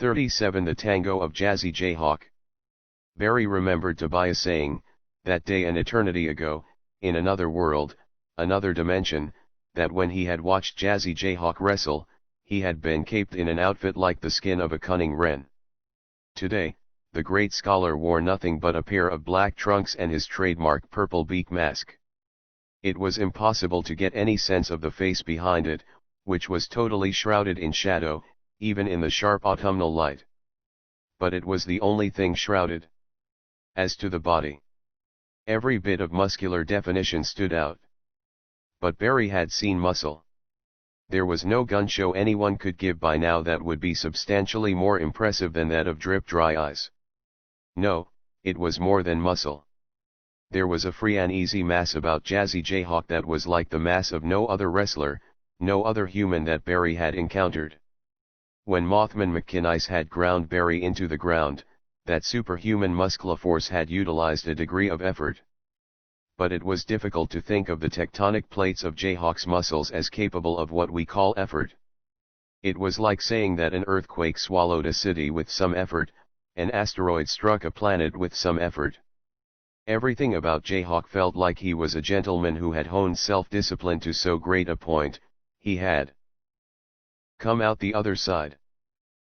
37 The Tango of Jazzy Jayhawk. Barry remembered Tobias saying, that day an eternity ago, in another world, another dimension, that when he had watched Jazzy Jayhawk wrestle, he had been caped in an outfit like the skin of a cunning wren. Today, the great scholar wore nothing but a pair of black trunks and his trademark purple beak mask. It was impossible to get any sense of the face behind it, which was totally shrouded in shadow, even in the sharp autumnal light. But it was the only thing shrouded. As to the body, every bit of muscular definition stood out. But Barry had seen muscle. There was no gun show anyone could give by now that would be substantially more impressive than that of Drip Dry Eyes. No, it was more than muscle. There was a free and easy mass about Jazzy Jayhawk that was like the mass of no other wrestler, no other human that Barry had encountered. When Mothman McInnes had ground Barry into the ground, that superhuman muscular force had utilized a degree of effort. But it was difficult to think of the tectonic plates of Jayhawk's muscles as capable of what we call effort. It was like saying that an earthquake swallowed a city with some effort, an asteroid struck a planet with some effort. Everything about Jayhawk felt like he was a gentleman who had honed self-discipline to so great a point, he had come out the other side.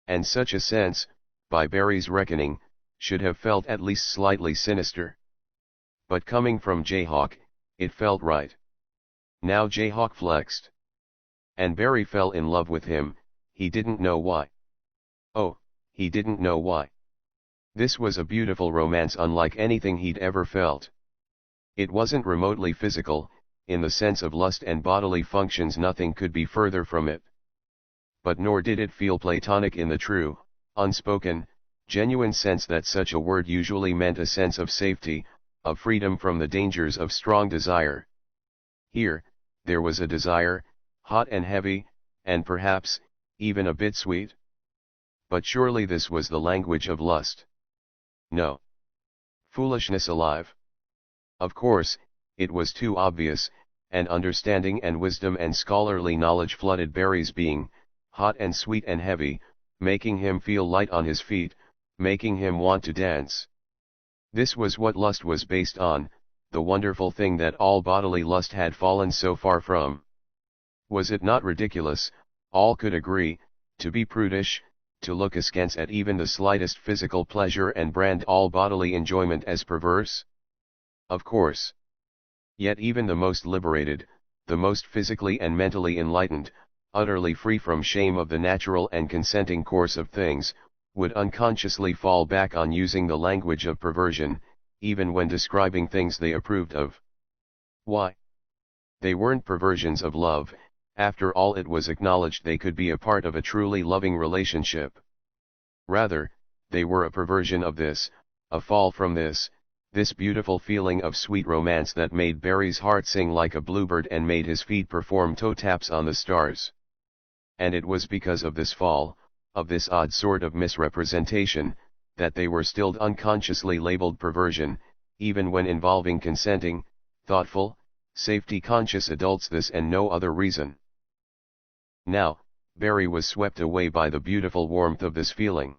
And such a sense, by Barry's reckoning, should have felt at least slightly sinister. But coming from Jayhawk, it felt right. Now Jayhawk flexed. And Barry fell in love with him, he didn't know why. Oh, he didn't know why. This was a beautiful romance unlike anything he'd ever felt. It wasn't remotely physical, in the sense of lust and bodily functions nothing could be further from it. But nor did it feel platonic in the true, unspoken, genuine sense that such a word usually meant a sense of safety, of freedom from the dangers of strong desire. Here, there was a desire, hot and heavy, and perhaps, even a bit sweet. But surely this was the language of lust. No. Foolishness alive. Of course, it was too obvious, and understanding and wisdom and scholarly knowledge flooded Barry's being, hot and sweet and heavy, making him feel light on his feet, making him want to dance. This was what lust was based on, the wonderful thing that all bodily lust had fallen so far from. Was it not ridiculous, all could agree, to be prudish, to look askance at even the slightest physical pleasure and brand all bodily enjoyment as perverse? Of course. Yet even the most liberated, the most physically and mentally enlightened, utterly free from shame of the natural and consenting course of things, would unconsciously fall back on using the language of perversion, even when describing things they approved of. Why? They weren't perversions of love. After all, it was acknowledged they could be a part of a truly loving relationship. Rather, they were a perversion of this, a fall from this beautiful feeling of sweet romance that made Barry's heart sing like a bluebird and made his feet perform toe taps on the stars. And it was because of this fall, of this odd sort of misrepresentation, that they were still unconsciously labeled perversion, even when involving consenting, thoughtful, safety-conscious adults, this and no other reason. Now, Barry was swept away by the beautiful warmth of this feeling.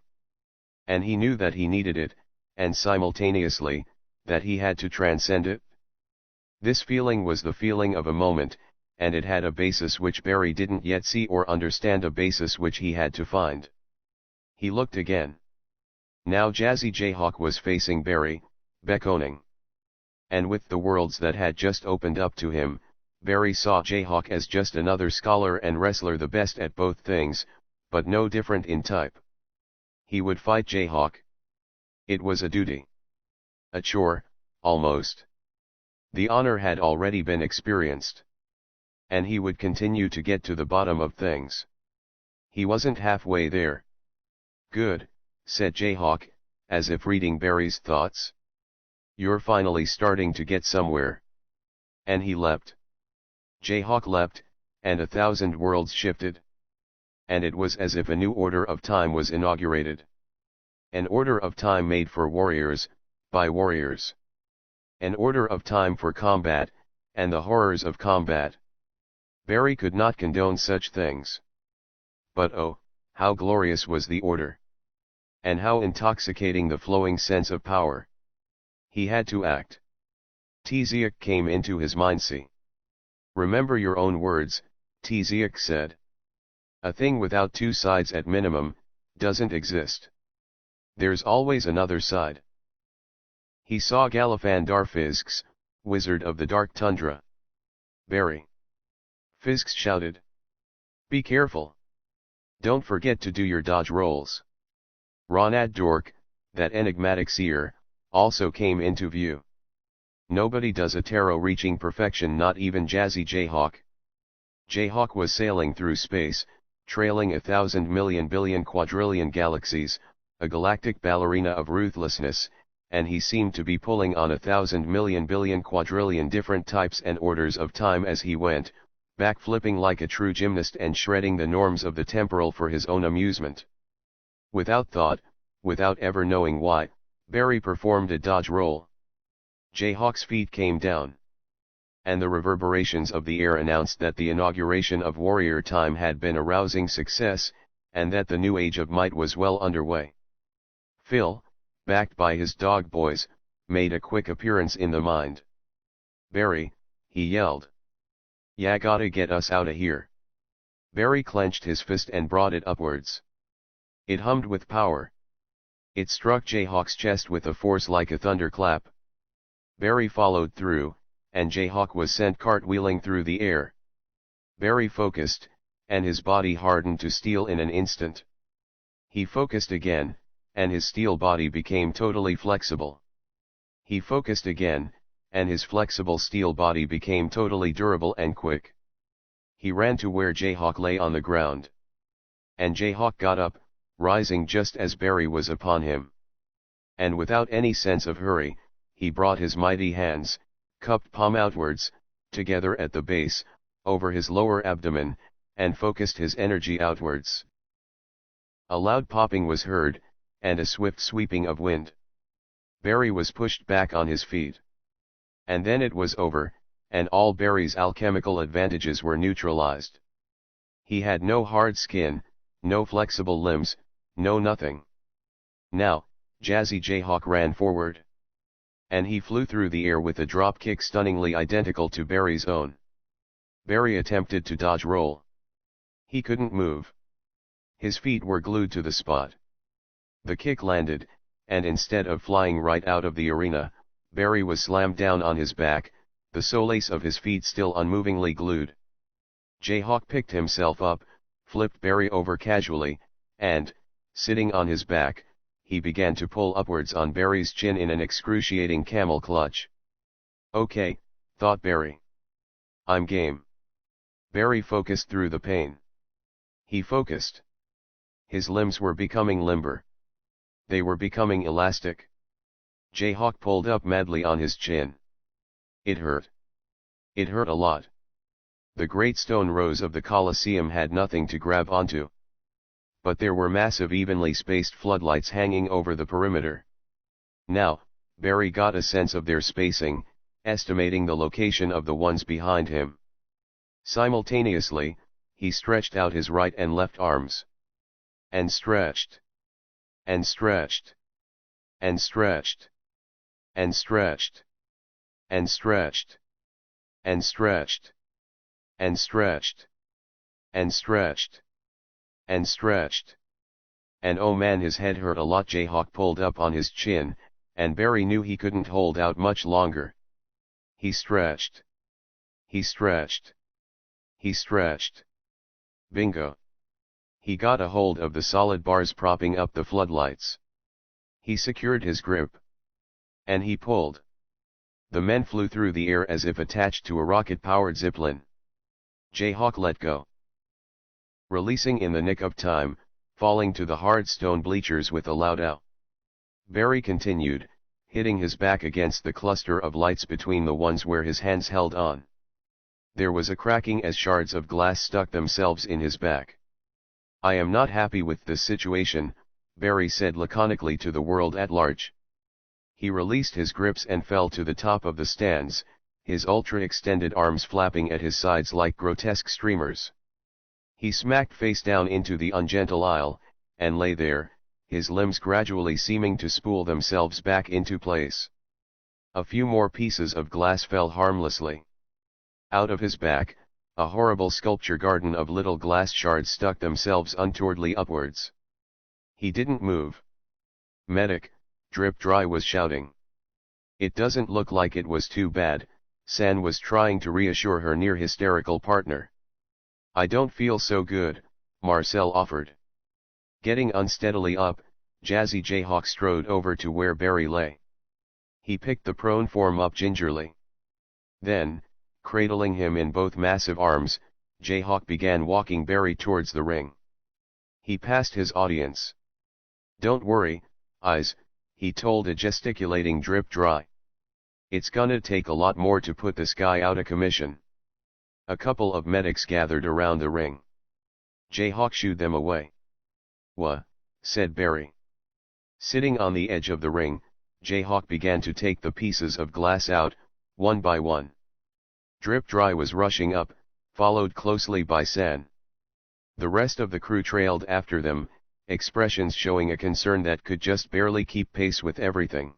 And he knew that he needed it, and simultaneously, that he had to transcend it. This feeling was the feeling of a moment, and it had a basis which Barry didn't yet see or understand, a basis which he had to find. He looked again. Now Jazzy Jayhawk was facing Barry, beckoning. And with the worlds that had just opened up to him, Barry saw Jayhawk as just another scholar and wrestler, the best at both things, but no different in type. He would fight Jayhawk. It was a duty. A chore, almost. The honor had already been experienced. And he would continue to get to the bottom of things. He wasn't halfway there. Good, said Jayhawk, as if reading Barry's thoughts. You're finally starting to get somewhere. And he leapt. Jayhawk leapt, and 1,000 worlds shifted. And it was as if a new order of time was inaugurated. An order of time made for warriors, by warriors. An order of time for combat, and the horrors of combat. Barry could not condone such things. But oh, how glorious was the order. And how intoxicating the flowing sense of power. He had to act. Jayhawk came into his mind. See. Remember your own words, Jayhawk said. A thing without two sides at minimum, doesn't exist. There's always another side. He saw Galifandar Fiskes, wizard of the dark tundra. Barry. Fiskes shouted. Be careful. Don't forget to do your dodge rolls. Ronad Dork, that enigmatic seer, also came into view. Nobody does a tarot reaching perfection, not even Jazzy Jayhawk. Jayhawk was sailing through space, trailing 1,000 million billion quadrillion galaxies, a galactic ballerina of ruthlessness, and he seemed to be pulling on 1,000 million billion quadrillion different types and orders of time as he went, backflipping like a true gymnast and shredding the norms of the temporal for his own amusement. Without thought, without ever knowing why, Barry performed a dodge roll. Jayhawk's feet came down. And the reverberations of the air announced that the inauguration of warrior time had been a rousing success, and that the new age of might was well underway. Phil, backed by his dog boys, made a quick appearance in the mind. Barry, he yelled. Ya gotta get us outta here. Barry clenched his fist and brought it upwards. It hummed with power. It struck Jayhawk's chest with a force like a thunderclap. Barry followed through, and Jayhawk was sent cartwheeling through the air. Barry focused, and his body hardened to steel in an instant. He focused again, and his steel body became totally flexible. He focused again, and his flexible steel body became totally durable and quick. He ran to where Jayhawk lay on the ground. And Jayhawk got up, rising just as Barry was upon him. And without any sense of hurry, he brought his mighty hands, cupped palm outwards, together at the base, over his lower abdomen, and focused his energy outwards. A loud popping was heard, and a swift sweeping of wind. Barry was pushed back on his feet. And then it was over, and all Barry's alchemical advantages were neutralized. He had no hard skin, no flexible limbs, no nothing. Now, Jazzy Jayhawk ran forward. And he flew through the air with a drop kick stunningly identical to Barry's own. Barry attempted to dodge roll. He couldn't move. His feet were glued to the spot. The kick landed, and instead of flying right out of the arena, Barry was slammed down on his back, the solace of his feet still unmovingly glued. Jayhawk picked himself up, flipped Barry over casually, and, sitting on his back, he began to pull upwards on Barry's chin in an excruciating camel clutch. Okay, thought Barry. I'm game. Barry focused through the pain. He focused. His limbs were becoming limber. They were becoming elastic. Jayhawk pulled up madly on his chin. It hurt. It hurt a lot. The great stone rows of the Colosseum had nothing to grab onto. But there were massive evenly spaced floodlights hanging over the perimeter. Now, Barry got a sense of their spacing, estimating the location of the ones behind him. Simultaneously, he stretched out his right and left arms. And stretched. And stretched. And stretched. And stretched. And stretched. And stretched. And stretched. And stretched. And stretched. And oh man, his head hurt a lot. Jayhawk pulled up on his chin, and Barry knew he couldn't hold out much longer. He stretched. He stretched. He stretched. Bingo. He got a hold of the solid bars propping up the floodlights. He secured his grip. And he pulled. The men flew through the air as if attached to a rocket-powered zipline. Jayhawk let go. Releasing in the nick of time, falling to the hard stone bleachers with a loud ow. Barry continued, hitting his back against the cluster of lights between the ones where his hands held on. There was a cracking as shards of glass stuck themselves in his back. I am not happy with this situation, Barry said laconically to the world at large. He released his grips and fell to the top of the stands, his ultra-extended arms flapping at his sides like grotesque streamers. He smacked face down into the ungentle aisle, and lay there, his limbs gradually seeming to spool themselves back into place. A few more pieces of glass fell harmlessly. Out of his back, a horrible sculpture garden of little glass shards stuck themselves untowardly upwards. He didn't move. "Medic," Drip Dry was shouting. "It doesn't look like it was too bad," San was trying to reassure her near hysterical partner. "I don't feel so good," Marcel offered. Getting unsteadily up, Jazzy Jayhawk strode over to where Barry lay. He picked the prone form up gingerly. Then, cradling him in both massive arms, Jayhawk began walking Barry towards the ring. He passed his audience. "Don't worry, eyes," he told a gesticulating Drip Dry. "It's gonna take a lot more to put this guy out of commission." A couple of medics gathered around the ring. Jayhawk shooed them away. "Wha?" said Barry. Sitting on the edge of the ring, Jayhawk began to take the pieces of glass out, one by one. Drip Dry was rushing up, followed closely by San. The rest of the crew trailed after them, expressions showing a concern that could just barely keep pace with everything.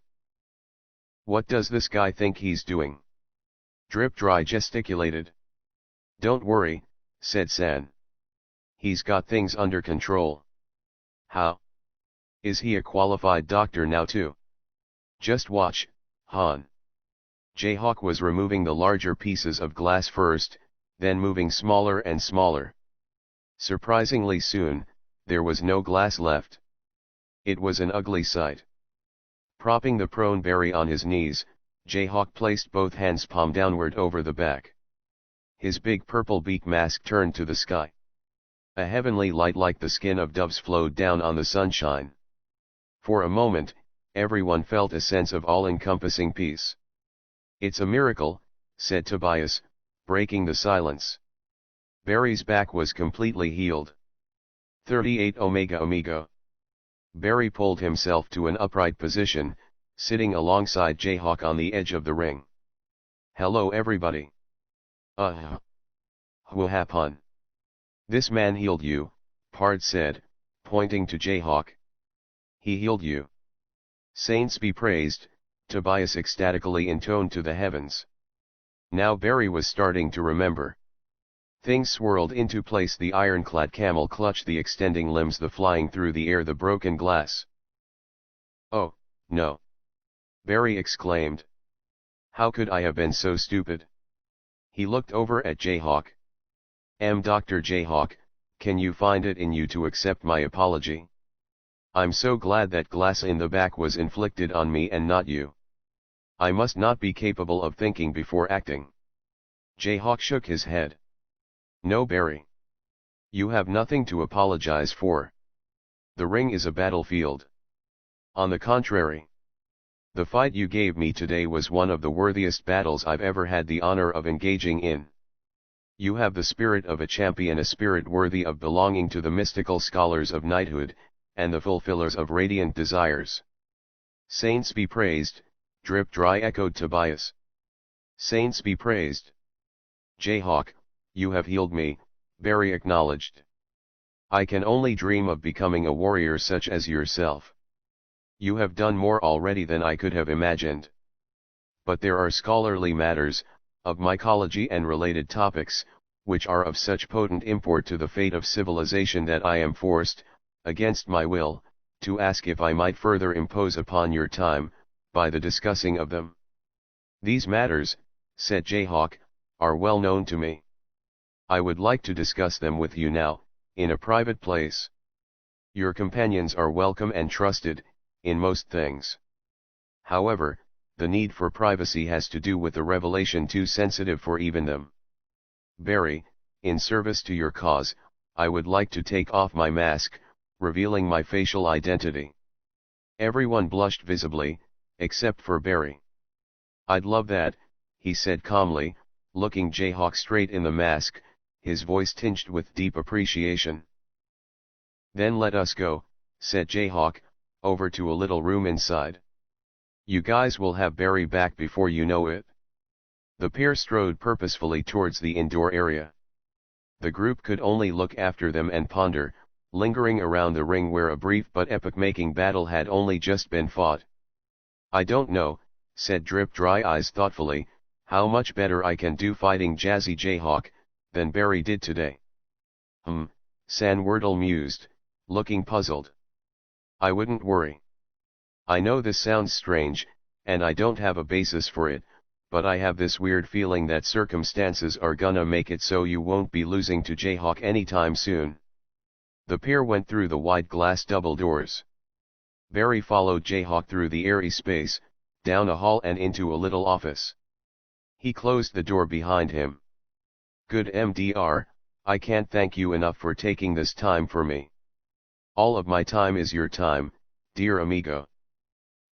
"What does this guy think he's doing?" Drip Dry gesticulated. "Don't worry," said San. "He's got things under control." "How? Is he a qualified doctor now too?" "Just watch, Han." Jayhawk was removing the larger pieces of glass first, then moving smaller and smaller. Surprisingly soon, there was no glass left. It was an ugly sight. Propping the prone Barry on his knees, Jayhawk placed both hands palm downward over the back. His big purple beak mask turned to the sky. A heavenly light like the skin of doves flowed down on the sunshine. For a moment, everyone felt a sense of all-encompassing peace. "It's a miracle," said Tobias, breaking the silence. Barry's back was completely healed. 38 Omega Amigo. Barry pulled himself to an upright position, sitting alongside Jayhawk on the edge of the ring. "Hello everybody." What happened?" "This man healed you," Pard said, pointing to Jayhawk. "He healed you." "Saints be praised," Tobias ecstatically intoned to the heavens. Now Barry was starting to remember. Things swirled into place. The ironclad camel clutched the extending limbs, the flying through the air, the broken glass. "Oh, no!" Barry exclaimed. "How could I have been so stupid?" He looked over at Jayhawk. Dr. Jayhawk, can you find it in you to accept my apology? I'm so glad that glass in the back was inflicted on me and not you. I must not be capable of thinking before acting." Jayhawk shook his head. "No, Barry. You have nothing to apologize for. The ring is a battlefield. On the contrary. The fight you gave me today was one of the worthiest battles I've ever had the honor of engaging in. You have the spirit of a champion, a spirit worthy of belonging to the mystical scholars of knighthood, and the fulfillers of radiant desires." "Saints be praised," Drip Dry echoed Tobias. "Saints be praised." "Jayhawk, you have healed me," Barry acknowledged. "I can only dream of becoming a warrior such as yourself. You have done more already than I could have imagined. But there are scholarly matters, of mycology and related topics, which are of such potent import to the fate of civilization that I am forced, against my will, to ask if I might further impose upon your time, by the discussing of them." "These matters," said Jayhawk, "are well known to me. I would like to discuss them with you now, in a private place. Your companions are welcome and trusted, in most things. However, the need for privacy has to do with a revelation too sensitive for even them. Barry, in service to your cause, I would like to take off my mask, revealing my facial identity." Everyone blushed visibly, except for Barry. "I'd love that," he said calmly, looking Jayhawk straight in the mask, his voice tinged with deep appreciation. "Then let us go," said Jayhawk, over to a little room inside. "You guys will have Barry back before you know it." The pair strode purposefully towards the indoor area. The group could only look after them and ponder, lingering around the ring where a brief but epoch-making battle had only just been fought. "I don't know," said Drip Dry Eyes thoughtfully, "how much better I can do fighting Jazzy Jayhawk than Barry did today." San Wordle mused, looking puzzled. "I wouldn't worry. I know this sounds strange, and I don't have a basis for it, but I have this weird feeling that circumstances are gonna make it so you won't be losing to Jayhawk anytime soon." The pair went through the wide glass double doors. Barry followed Jayhawk through the airy space, down a hall and into a little office. He closed the door behind him. "Good MDR, I can't thank you enough for taking this time for me. All of my time is your time, dear amigo."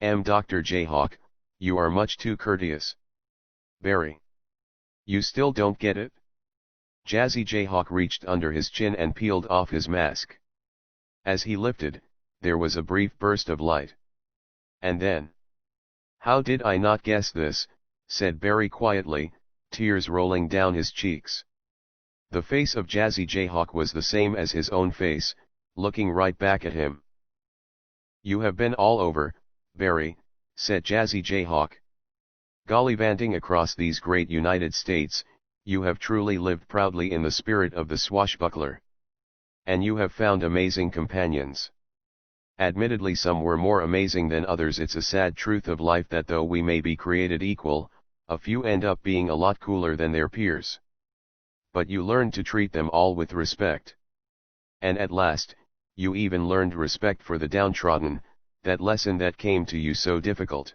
Dr. Jayhawk, you are much too courteous." "Barry. You still don't get it?" Jazzy Jayhawk reached under his chin and peeled off his mask. As he lifted, there was a brief burst of light. And then, "How did I not guess this?" said Barry quietly, tears rolling down his cheeks. The face of Jazzy Jayhawk was the same as his own face, looking right back at him. "You have been all over, Barry," said Jazzy Jayhawk. "Gollyvanting across these great United States, you have truly lived proudly in the spirit of the swashbuckler. And you have found amazing companions. Admittedly some were more amazing than others. It's a sad truth of life that though we may be created equal, a few end up being a lot cooler than their peers. But you learned to treat them all with respect. And at last, you even learned respect for the downtrodden, that lesson that came to you so difficult.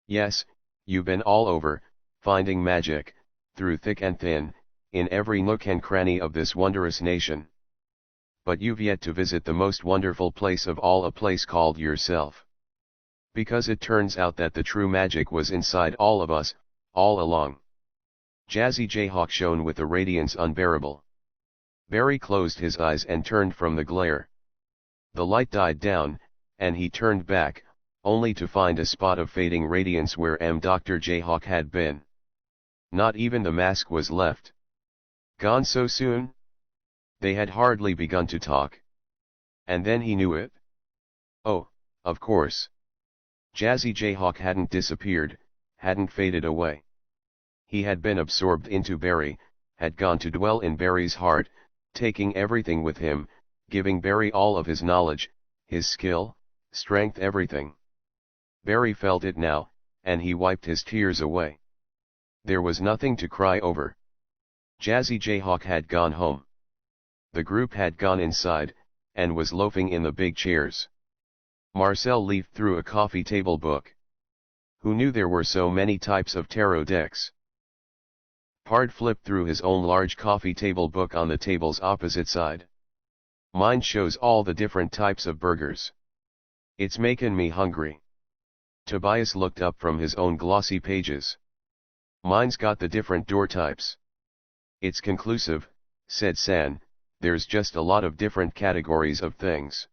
Yes, you've been all over, finding magic, through thick and thin, in every nook and cranny of this wondrous nation. But you've yet to visit the most wonderful place of all, a place called yourself. Because it turns out that the true magic was inside all of us, all along." Jazzy Jayhawk shone with a radiance unbearable. Barry closed his eyes and turned from the glare. The light died down, and he turned back, only to find a spot of fading radiance where Dr. Jayhawk had been. Not even the mask was left. Gone so soon? They had hardly begun to talk. And then he knew it. Oh, of course. Jazzy Jayhawk hadn't disappeared, hadn't faded away. He had been absorbed into Barry, had gone to dwell in Barry's heart, taking everything with him, giving Barry all of his knowledge, his skill, strength, everything. Barry felt it now, and he wiped his tears away. There was nothing to cry over. Jazzy Jayhawk had gone home. The group had gone inside, and was loafing in the big chairs. Marcel leafed through a coffee table book. Who knew there were so many types of tarot decks? Pard flipped through his own large coffee table book on the table's opposite side. Mine shows all the different types of burgers. It's makin' me hungry. Tobias looked up from his own glossy pages. Mine's got the different door types. It's conclusive, said San, there's just a lot of different categories of things.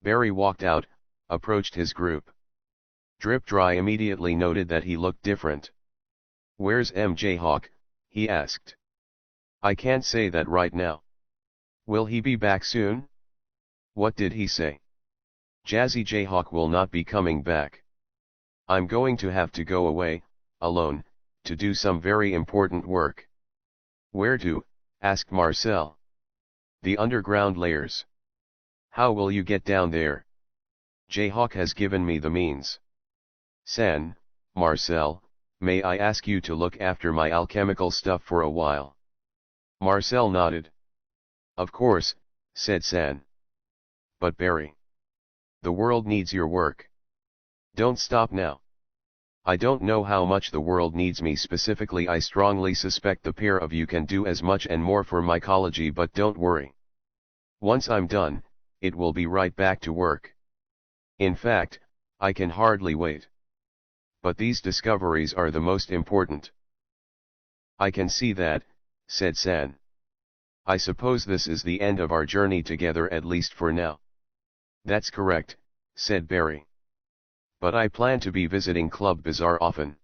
Barry walked out, approached his group. Drip Dry immediately noted that he looked different. Where's Jayhawk? He asked. I can't say that right now. Will he be back soon? What did he say? Jazzy Jayhawk will not be coming back. I'm going to have to go away, alone, to do some very important work. Where to? Asked Marcel. The underground layers. How will you get down there? Jayhawk has given me the means. San, Marcel, may I ask you to look after my alchemical stuff for a while? Marcel nodded. Of course, said San. But Barry. The world needs your work. Don't stop now. I don't know how much the world needs me specifically. I strongly suspect the pair of you can do as much and more for mycology, but don't worry. Once I'm done, it will be right back to work. In fact, I can hardly wait. But these discoveries are the most important. I can see that, said San. I suppose this is the end of our journey together, at least for now. That's correct, said Barry. But I plan to be visiting Club Bazaar often.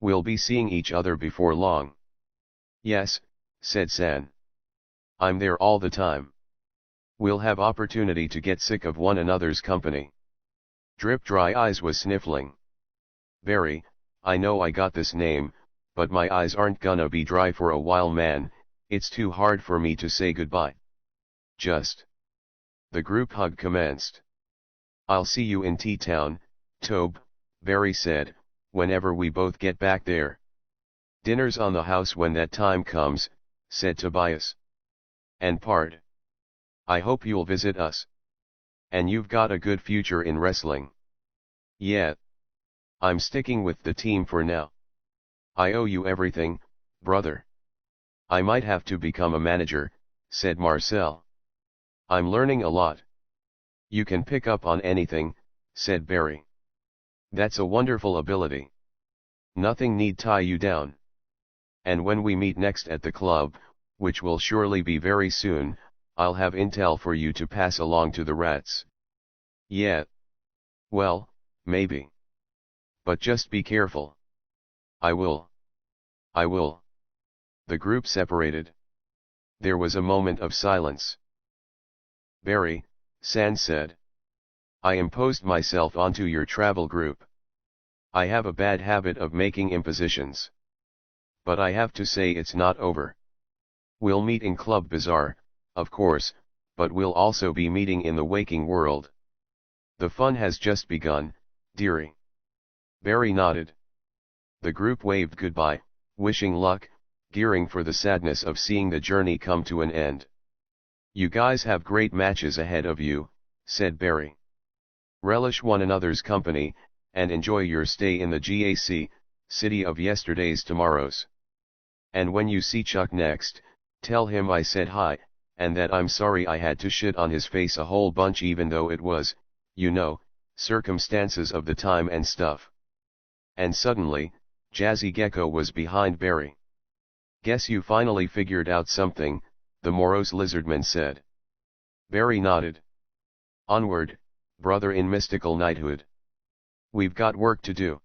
We'll be seeing each other before long. Yes, said San. I'm there all the time. We'll have opportunity to get sick of one another's company. Drip Dry Eyes was sniffling. Barry, I know I got this name, but my eyes aren't gonna be dry for a while, man. It's too hard for me to say goodbye. Just. The group hug commenced. I'll see you in T-Town, Tobe, Barry said, whenever we both get back there. Dinner's on the house when that time comes, said Tobias. And Pard. I hope you'll visit us. And you've got a good future in wrestling. Yeah. I'm sticking with the team for now. I owe you everything, brother. I might have to become a manager, said Marcel. I'm learning a lot. You can pick up on anything, said Barry. That's a wonderful ability. Nothing need tie you down. And when we meet next at the club, which will surely be very soon, I'll have intel for you to pass along to the rats. Yeah. Well, maybe. But just be careful. I will. I will. The group separated. There was a moment of silence. Barry, San said. I imposed myself onto your travel group. I have a bad habit of making impositions. But I have to say it's not over. We'll meet in Club Bazaar, of course, but we'll also be meeting in the waking world. The fun has just begun, dearie. Barry nodded. The group waved goodbye, wishing luck, gearing for the sadness of seeing the journey come to an end. You guys have great matches ahead of you, said Barry. Relish one another's company, and enjoy your stay in the GAC, city of yesterday's tomorrows. And when you see Chuck next, tell him I said hi, and that I'm sorry I had to shit on his face a whole bunch even though it was, you know, circumstances of the time and stuff. And suddenly, Jazzy Gecko was behind Barry. Guess you finally figured out something, the morose lizardman said. Barry nodded. Onward, brother in mystical knighthood. We've got work to do.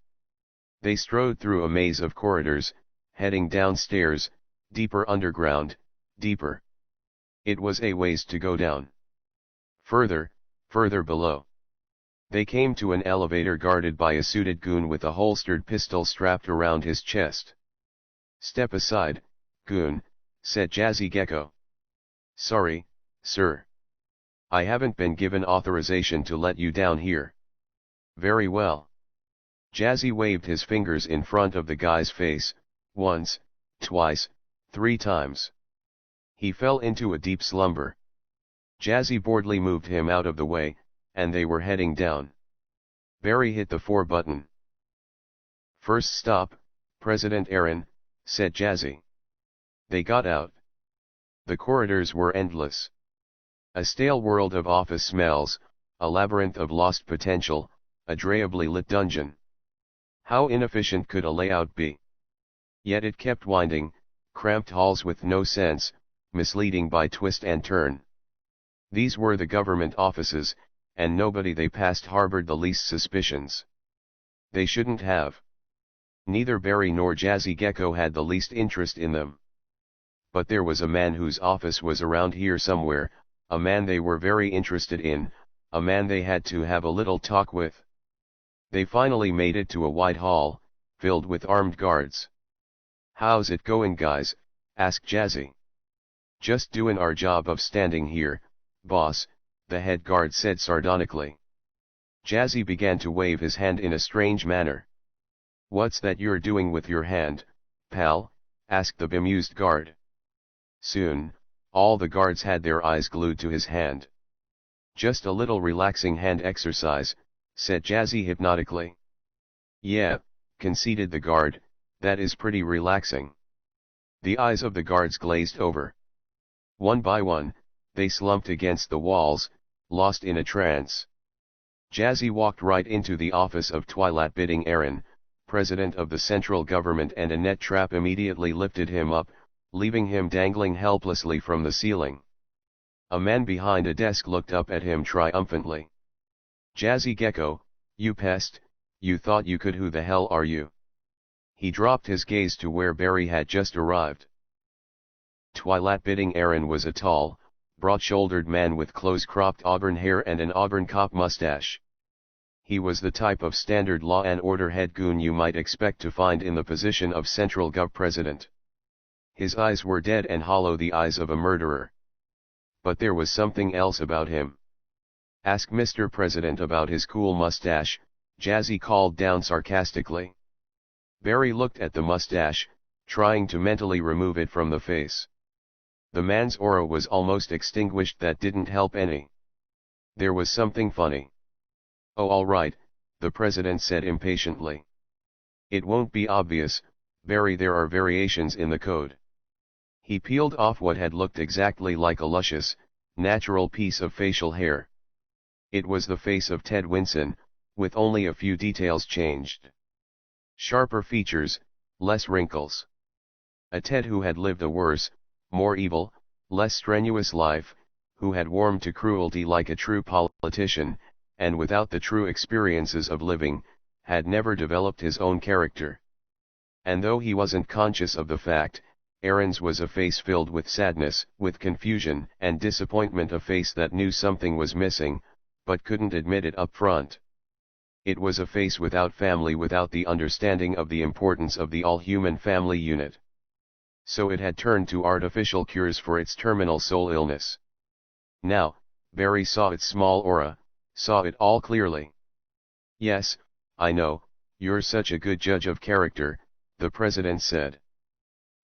They strode through a maze of corridors, heading downstairs, deeper underground, deeper. It was a ways to go down. Further, further below. They came to an elevator guarded by a suited goon with a holstered pistol strapped around his chest. Step aside, goon, said Jazzy Gecko. Sorry, sir. I haven't been given authorization to let you down here. Very well. Jazzy waved his fingers in front of the guy's face, once, twice, 3 times. He fell into a deep slumber. Jazzy boredly moved him out of the way, and they were heading down. Barry hit the 4 button. First stop, President Aaron, said Jazzy. They got out. The corridors were endless. A stale world of office smells, a labyrinth of lost potential, a drably lit dungeon. How inefficient could a layout be? Yet it kept winding, cramped halls with no sense, misleading by twist and turn. These were the government offices, and nobody they passed harbored the least suspicions. They shouldn't have. Neither Barry nor Jazzy Gecko had the least interest in them. But there was a man whose office was around here somewhere, a man they were very interested in, a man they had to have a little talk with. They finally made it to a wide hall, filled with armed guards. How's it going, guys? Asked Jazzy. Just doing our job of standing here, boss, the head guard said sardonically. Jazzy began to wave his hand in a strange manner. What's that you're doing with your hand, pal? Asked the bemused guard. Soon, all the guards had their eyes glued to his hand. Just a little relaxing hand exercise, said Jazzy hypnotically. Yeah, conceded the guard, that is pretty relaxing. The eyes of the guards glazed over. One by one, they slumped against the walls, lost in a trance. Jazzy walked right into the office of Twilight Bidding Aaron, president of the central government, and Annette Trapp immediately lifted him up, leaving him dangling helplessly from the ceiling. A man behind a desk looked up at him triumphantly. Jazzy Gecko, you pest, you thought you could. Who the hell are you? He dropped his gaze to where Barry had just arrived. Twilight Bidding Aaron was a tall, broad-shouldered man with close-cropped auburn hair and an auburn cop mustache. He was the type of standard law and order head goon you might expect to find in the position of Central Gov president. His eyes were dead and hollow, the eyes of a murderer. But there was something else about him. "Ask Mr. President about his cool mustache," Jazzy called down sarcastically. Barry looked at the mustache, trying to mentally remove it from the face. The man's aura was almost extinguished. That didn't help any. There was something funny. "Oh, all right," the president said impatiently. "It won't be obvious, Barry. There are variations in the code." He peeled off what had looked exactly like a luscious, natural piece of facial hair. It was the face of Ted Winson, with only a few details changed. Sharper features, less wrinkles. A Ted who had lived a worse, more evil, less strenuous life, who had warmed to cruelty like a true politician, and without the true experiences of living, had never developed his own character. And though he wasn't conscious of the fact, Aaron's was a face filled with sadness, with confusion and disappointment, a face that knew something was missing, but couldn't admit it up front. It was a face without family, without the understanding of the importance of the all-human family unit. So it had turned to artificial cures for its terminal soul illness. Now, Barry saw its small aura, saw it all clearly. "Yes, I know, you're such a good judge of character," the president said.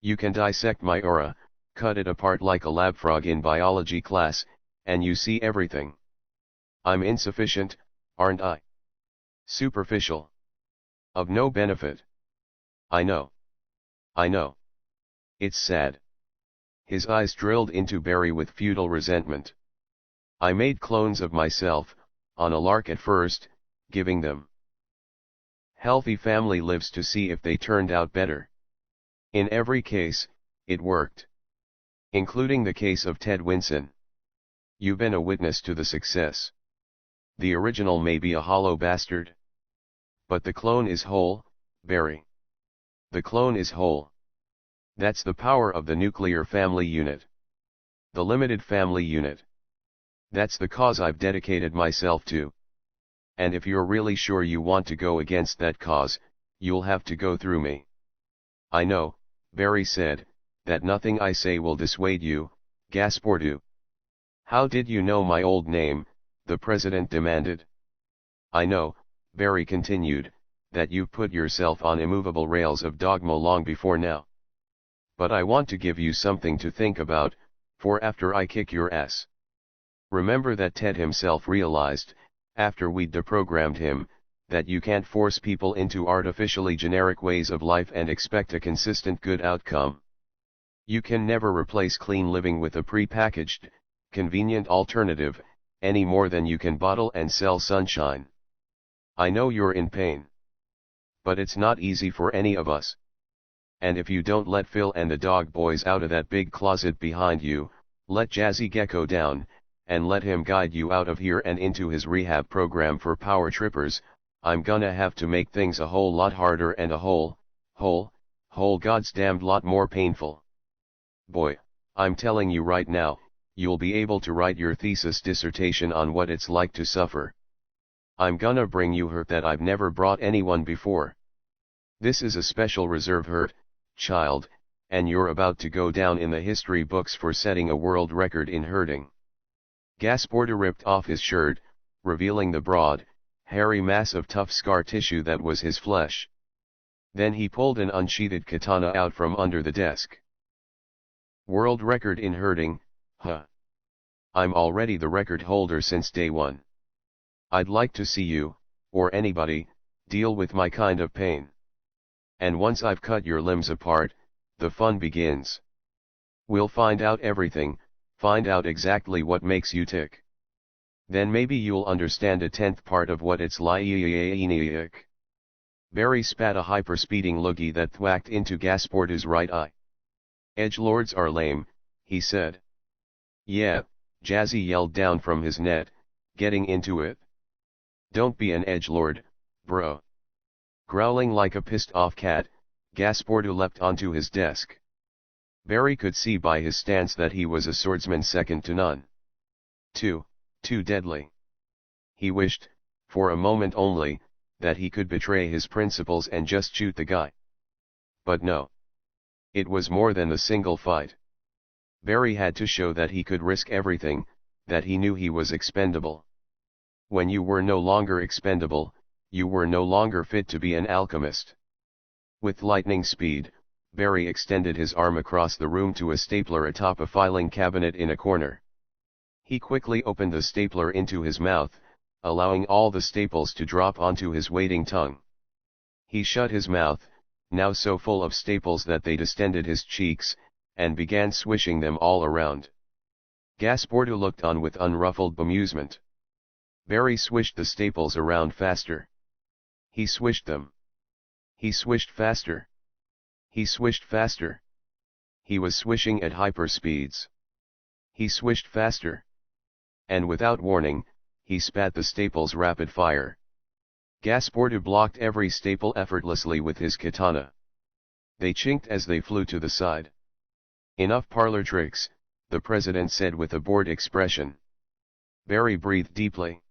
"You can dissect my aura, cut it apart like a lab frog in biology class, and you see everything. I'm insufficient, aren't I? Superficial. Of no benefit. I know. I know. It's sad." His eyes drilled into Barry with futile resentment. "I made clones of myself, on a lark at first, giving them healthy family lives to see if they turned out better. In every case, it worked. Including the case of Ted Winson. You've been a witness to the success. The original may be a hollow bastard. But the clone is whole, Barry. The clone is whole. That's the power of the nuclear family unit. The limited family unit. That's the cause I've dedicated myself to. And if you're really sure you want to go against that cause, you'll have to go through me." "I know," Barry said, "that nothing I say will dissuade you, Gasportu." "How did you know my old name?" the president demanded. "I know," Barry continued, "that you've put yourself on immovable rails of dogma long before now. But I want to give you something to think about, for after I kick your ass. Remember that Ted himself realized, after we'd deprogrammed him, that you can't force people into artificially generic ways of life and expect a consistent good outcome. You can never replace clean living with a pre-packaged, convenient alternative, any more than you can bottle and sell sunshine. I know you're in pain. But it's not easy for any of us. And if you don't let Phil and the dog boys out of that big closet behind you, let Jazzy Gecko down, and let him guide you out of here and into his rehab program for power trippers, I'm gonna have to make things a whole lot harder and a whole goddamned lot more painful. Boy, I'm telling you right now, you'll be able to write your thesis dissertation on what it's like to suffer. I'm gonna bring you hurt that I've never brought anyone before. This is a special reserve hurt, child, and you're about to go down in the history books for setting a world record in hurting." Gasporta ripped off his shirt, revealing the broad, hairy mass of tough scar tissue that was his flesh. Then he pulled an unsheathed katana out from under the desk. "World record in hurting, huh? I'm already the record holder since day one. I'd like to see you, or anybody, deal with my kind of pain. And once I've cut your limbs apart, the fun begins. We'll find out everything, find out exactly what makes you tick. Then maybe you'll understand a tenth part of what it's like." Barry spat a hyper-speeding loogie that thwacked into Gasporta's right eye. "Edgelords are lame," he said. "Yeah," Jazzy yelled down from his net, "getting into it. Don't be an edgelord, bro." Growling like a pissed-off cat, Gasporta leapt onto his desk. Barry could see by his stance that he was a swordsman second to none. Too deadly. He wished, for a moment only, that he could betray his principles and just shoot the guy. But no. It was more than the single fight. Barry had to show that he could risk everything, that he knew he was expendable. When you were no longer expendable, you were no longer fit to be an alchemist. With lightning speed, Barry extended his arm across the room to a stapler atop a filing cabinet in a corner. He quickly opened the stapler into his mouth, allowing all the staples to drop onto his waiting tongue. He shut his mouth, now so full of staples that they distended his cheeks, and began swishing them all around. Gasportu looked on with unruffled bemusement. Barry swished the staples around faster. He swished them. He swished faster. He swished faster. He was swishing at hyper speeds. He swished faster. And without warning, he spat the staples rapid fire. Gasportu blocked every staple effortlessly with his katana. They chinked as they flew to the side. Enough parlor tricks, the president said with a bored expression. Barry breathed deeply.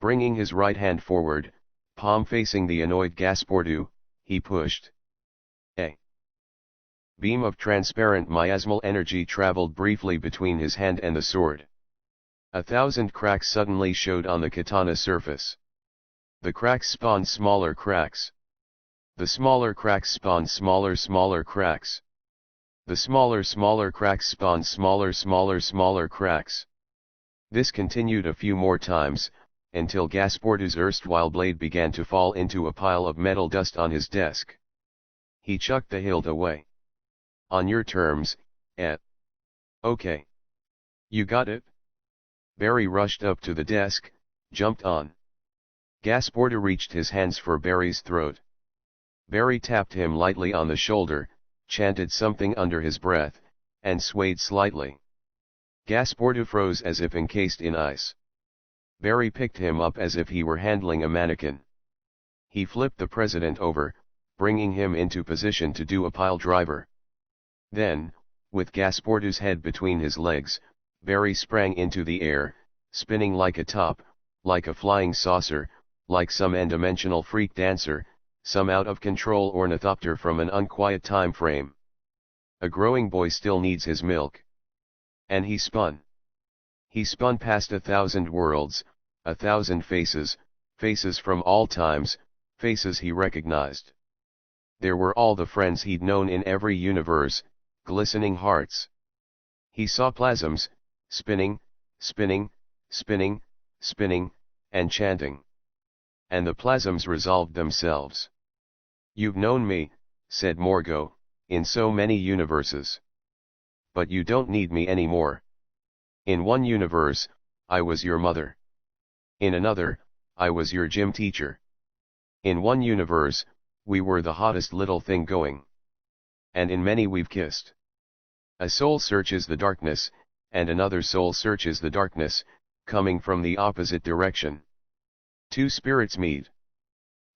Bringing his right hand forward, palm facing the annoyed Gasportu, he pushed. A beam of transparent miasmal energy traveled briefly between his hand and the sword. 1,000 cracks suddenly showed on the katana surface. The cracks spawned smaller cracks. The smaller cracks spawned smaller cracks. The smaller cracks spawned smaller cracks. This continued a few more times, until Gasportu's erstwhile blade began to fall into a pile of metal dust on his desk. He chucked the hilt away. On your terms, eh? Okay. You got it? Barry rushed up to the desk, jumped on. Gasportu reached his hands for Barry's throat. Barry tapped him lightly on the shoulder, chanted something under his breath, and swayed slightly. Gasportu froze as if encased in ice. Barry picked him up as if he were handling a mannequin. He flipped the president over, bringing him into position to do a pile driver. Then, with Gasportu's head between his legs, Barry sprang into the air, spinning like a top, like a flying saucer, like some n-dimensional freak dancer, some out-of-control ornithopter from an unquiet time frame. A growing boy still needs his milk. And he spun. He spun past 1,000 worlds, 1,000 faces, faces from all times, faces he recognized. There were all the friends he'd known in every universe, glistening hearts. He saw plasms, spinning, spinning, spinning, spinning, and chanting. And the plasms resolved themselves. You've known me, said Morgo, in so many universes. But you don't need me anymore. In one universe, I was your mother. In another, I was your gym teacher. In one universe, we were the hottest little thing going. And in many we've kissed. A soul searches the darkness, and another soul searches the darkness, coming from the opposite direction. Two spirits meet.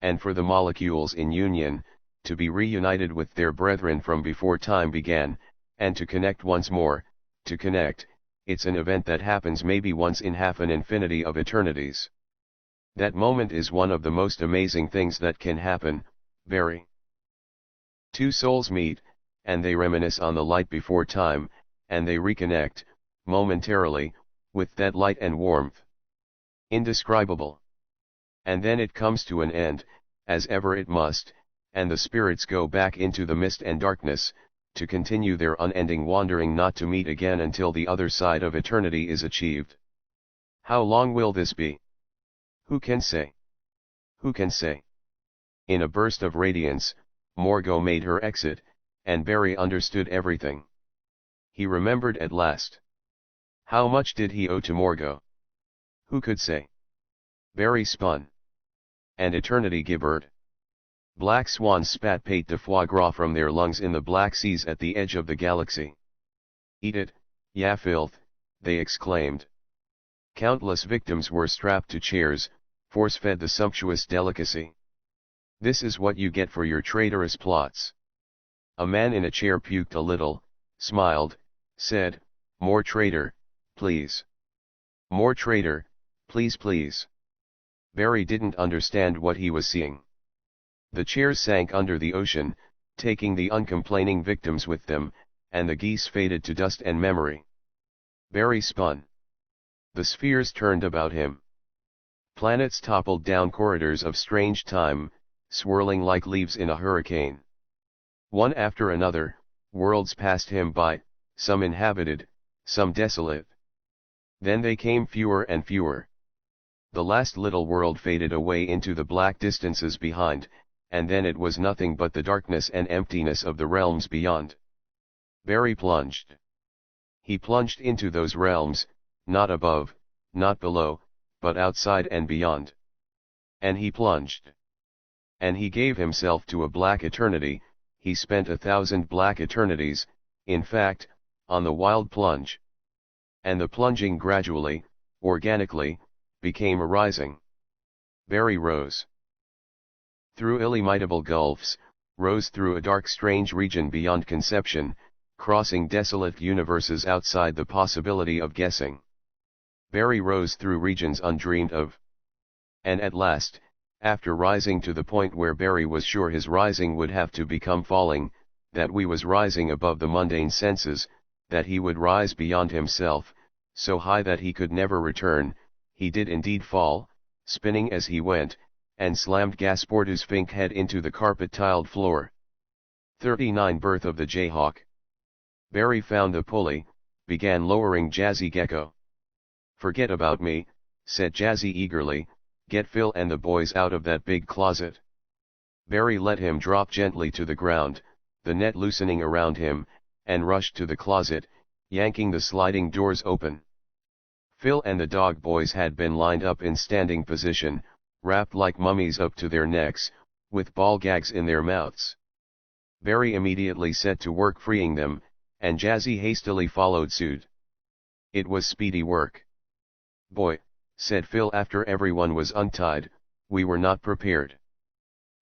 And for the molecules in union, to be reunited with their brethren from before time began, and to connect once more, to connect, it's an event that happens maybe once in half an infinity of eternities. That moment is one of the most amazing things that can happen, Barry. Two souls meet, and they reminisce on the light before time, and they reconnect, momentarily, with that light and warmth. Indescribable. And then it comes to an end, as ever it must, and the spirits go back into the mist and darkness, to continue their unending wandering, not to meet again until the other side of eternity is achieved. How long will this be? Who can say? Who can say? In a burst of radiance, Morgo made her exit, and Barry understood everything. He remembered at last. How much did he owe to Morgo? Who could say? Barry spun. And eternity gibbered. Black swans spat pate de foie gras from their lungs in the black seas at the edge of the galaxy. Eat it, ya filth, they exclaimed. Countless victims were strapped to chairs, force-fed the sumptuous delicacy. This is what you get for your traitorous plots. A man in a chair puked a little, smiled, said, "More trader, please. More trader, please please." Barry didn't understand what he was seeing. The chairs sank under the ocean, taking the uncomplaining victims with them, and the geese faded to dust and memory. Barry spun. The spheres turned about him. Planets toppled down corridors of strange time, swirling like leaves in a hurricane. One after another, worlds passed him by, some inhabited, some desolate. Then they came fewer and fewer. The last little world faded away into the black distances behind, and then it was nothing but the darkness and emptiness of the realms beyond. Barry plunged. He plunged into those realms, not above, not below, but outside and beyond. And he plunged. And he gave himself to a black eternity. He spent 1,000 black eternities, in fact, on the wild plunge. And the plunging gradually, organically, became a rising. Barry rose. Through illimitable gulfs, rose through a dark strange region beyond conception, crossing desolate universes outside the possibility of guessing. Barry rose through regions undreamed of. And at last, after rising to the point where Barry was sure his rising would have to become falling, that we was rising above the mundane senses, that he would rise beyond himself, so high that he could never return, he did indeed fall, spinning as he went, and slammed Gasportu's fink head into the carpet-tiled floor. 39 Birth of the Jayhawk. Barry found the pulley, began lowering Jazzy Gecko. "Forget about me," said Jazzy eagerly, "get Phil and the boys out of that big closet." Barry let him drop gently to the ground, the net loosening around him, and rushed to the closet, yanking the sliding doors open. Phil and the dog boys had been lined up in standing position, wrapped like mummies up to their necks, with ball gags in their mouths. Barry immediately set to work freeing them, and Jazzy hastily followed suit. It was speedy work. "Boy," said Phil after everyone was untied, "we were not prepared.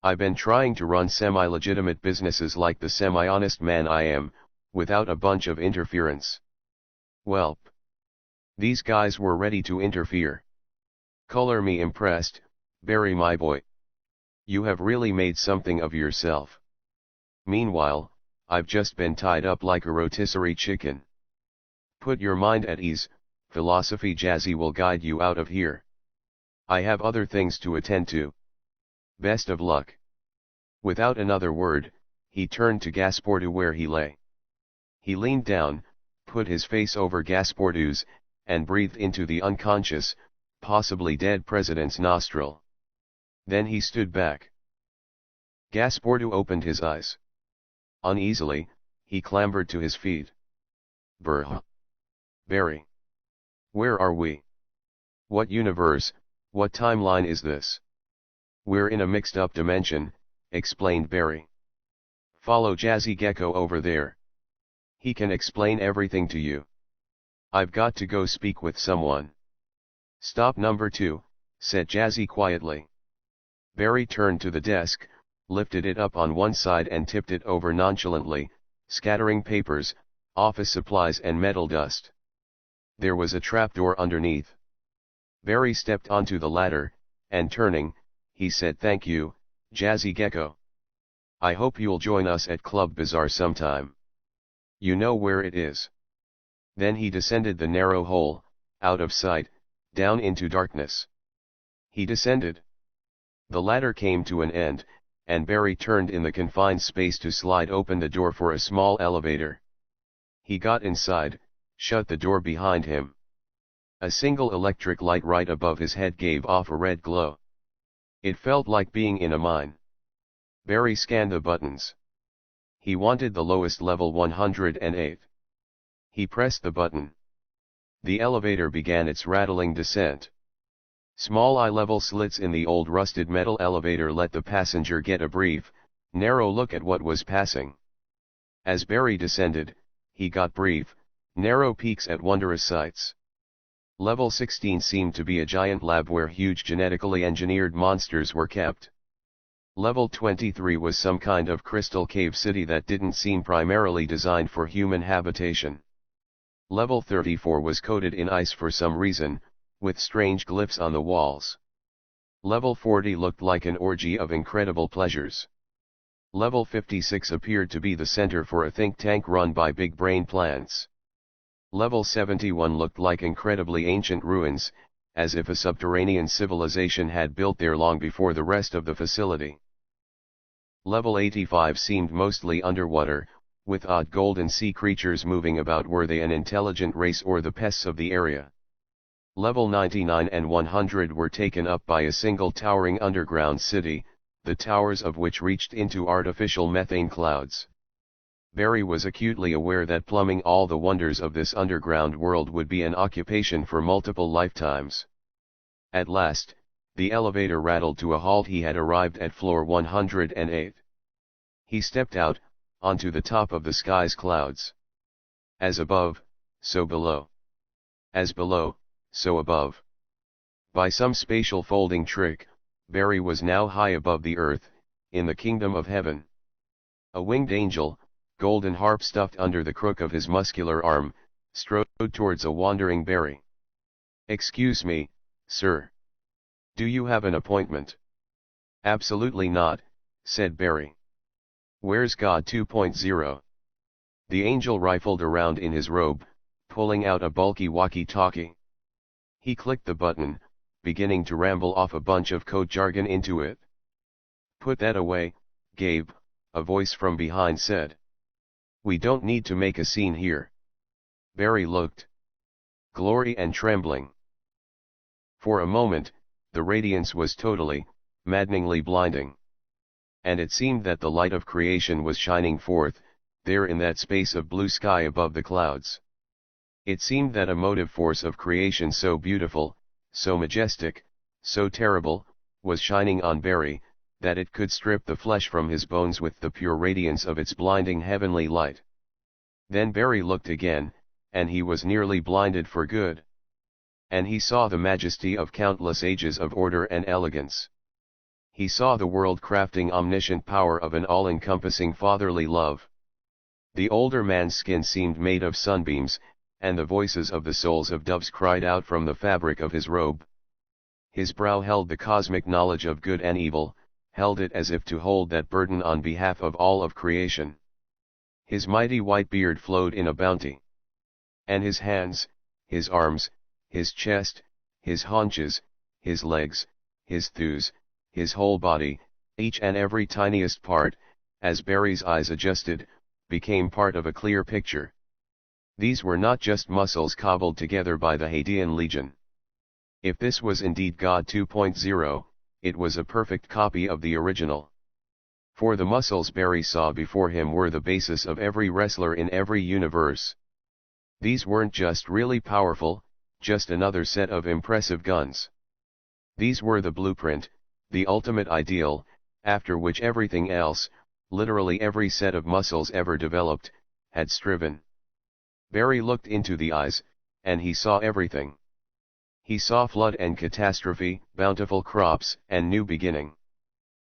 I been trying to run semi-legitimate businesses like the semi-honest man I am, without a bunch of interference. Welp. These guys were ready to interfere. Color me impressed, Barry my boy. You have really made something of yourself. Meanwhile, I've just been tied up like a rotisserie chicken. Put your mind at ease, philosophy Jazzy will guide you out of here. I have other things to attend to. Best of luck." Without another word, he turned to Gasportu where he lay. He leaned down, put his face over Gasportu's, and breathed into the unconscious, possibly dead president's nostril. Then he stood back. Gasportu opened his eyes. Uneasily, he clambered to his feet. "Brr. Barry. Where are we? What universe, what timeline is this?" "We're in a mixed-up dimension," explained Barry. "Follow Jazzy Gecko over there. He can explain everything to you. I've got to go speak with someone." "Stop number 2, said Jazzy quietly. Barry turned to the desk, lifted it up on one side and tipped it over nonchalantly, scattering papers, office supplies and metal dust. There was a trapdoor underneath. Barry stepped onto the ladder, and turning, he said, "Thank you, Jazzy Gecko. I hope you'll join us at Club Bazaar sometime. You know where it is." Then he descended the narrow hole, out of sight, down into darkness. He descended. The ladder came to an end, and Barry turned in the confined space to slide open the door for a small elevator. He got inside, shut the door behind him. A single electric light right above his head gave off a red glow. It felt like being in a mine. Barry scanned the buttons. He wanted the lowest level 108. He pressed the button. The elevator began its rattling descent. Small eye-level slits in the old rusted metal elevator let the passenger get a brief, narrow look at what was passing. As Barry descended, he got brief, narrow peeks at wondrous sights. Level 16 seemed to be a giant lab where huge genetically engineered monsters were kept. Level 23 was some kind of crystal cave city that didn't seem primarily designed for human habitation. Level 34 was coated in ice for some reason, with strange glyphs on the walls. Level 40 looked like an orgy of incredible pleasures. Level 56 appeared to be the center for a think tank run by big brain plants. Level 71 looked like incredibly ancient ruins, as if a subterranean civilization had built there long before the rest of the facility. Level 85 seemed mostly underwater, with odd golden sea creatures moving about. Were they an intelligent race or the pests of the area? Level 99 and 100 were taken up by a single towering underground city, the towers of which reached into artificial methane clouds. Barry was acutely aware that plumbing all the wonders of this underground world would be an occupation for multiple lifetimes. At last, the elevator rattled to a halt. He had arrived at floor 108. He stepped out, onto the top of the sky's clouds. As above, so below. As below, so above. By some spatial folding trick, Barry was now high above the earth, in the kingdom of heaven. A winged angel, golden harp stuffed under the crook of his muscular arm, strode towards a wandering Barry. "Excuse me, sir. Do you have an appointment?" "Absolutely not," said Barry. "Where's God 2.0? The angel rifled around in his robe, pulling out a bulky walkie-talkie. He clicked the button, beginning to ramble off a bunch of code jargon into it. "Put that away, Gabe," a voice from behind said. "We don't need to make a scene here." Barry looked. Glory and trembling. For a moment, the radiance was totally, maddeningly blinding. And it seemed that the light of creation was shining forth, there in that space of blue sky above the clouds. It seemed that a motive force of creation so beautiful, so majestic, so terrible, was shining on Barry, that it could strip the flesh from his bones with the pure radiance of its blinding heavenly light. Then Barry looked again, and he was nearly blinded for good. And he saw the majesty of countless ages of order and elegance. He saw the world-crafting omniscient power of an all-encompassing fatherly love. The older man's skin seemed made of sunbeams, and the voices of the souls of doves cried out from the fabric of his robe. His brow held the cosmic knowledge of good and evil, held it as if to hold that burden on behalf of all of creation. His mighty white beard flowed in a bounty. And his hands, his arms, his chest, his haunches, his legs, his thews, his whole body, each and every tiniest part, as Barry's eyes adjusted, became part of a clear picture. These were not just muscles cobbled together by the Hadean Legion. If this was indeed God 2.0, it was a perfect copy of the original. For the muscles Barry saw before him were the basis of every wrestler in every universe. These weren't just really powerful, just another set of impressive guns. These were the blueprint, the ultimate ideal, after which everything else, literally every set of muscles ever developed, had striven. Barry looked into the eyes, and he saw everything. He saw flood and catastrophe, bountiful crops and new beginning.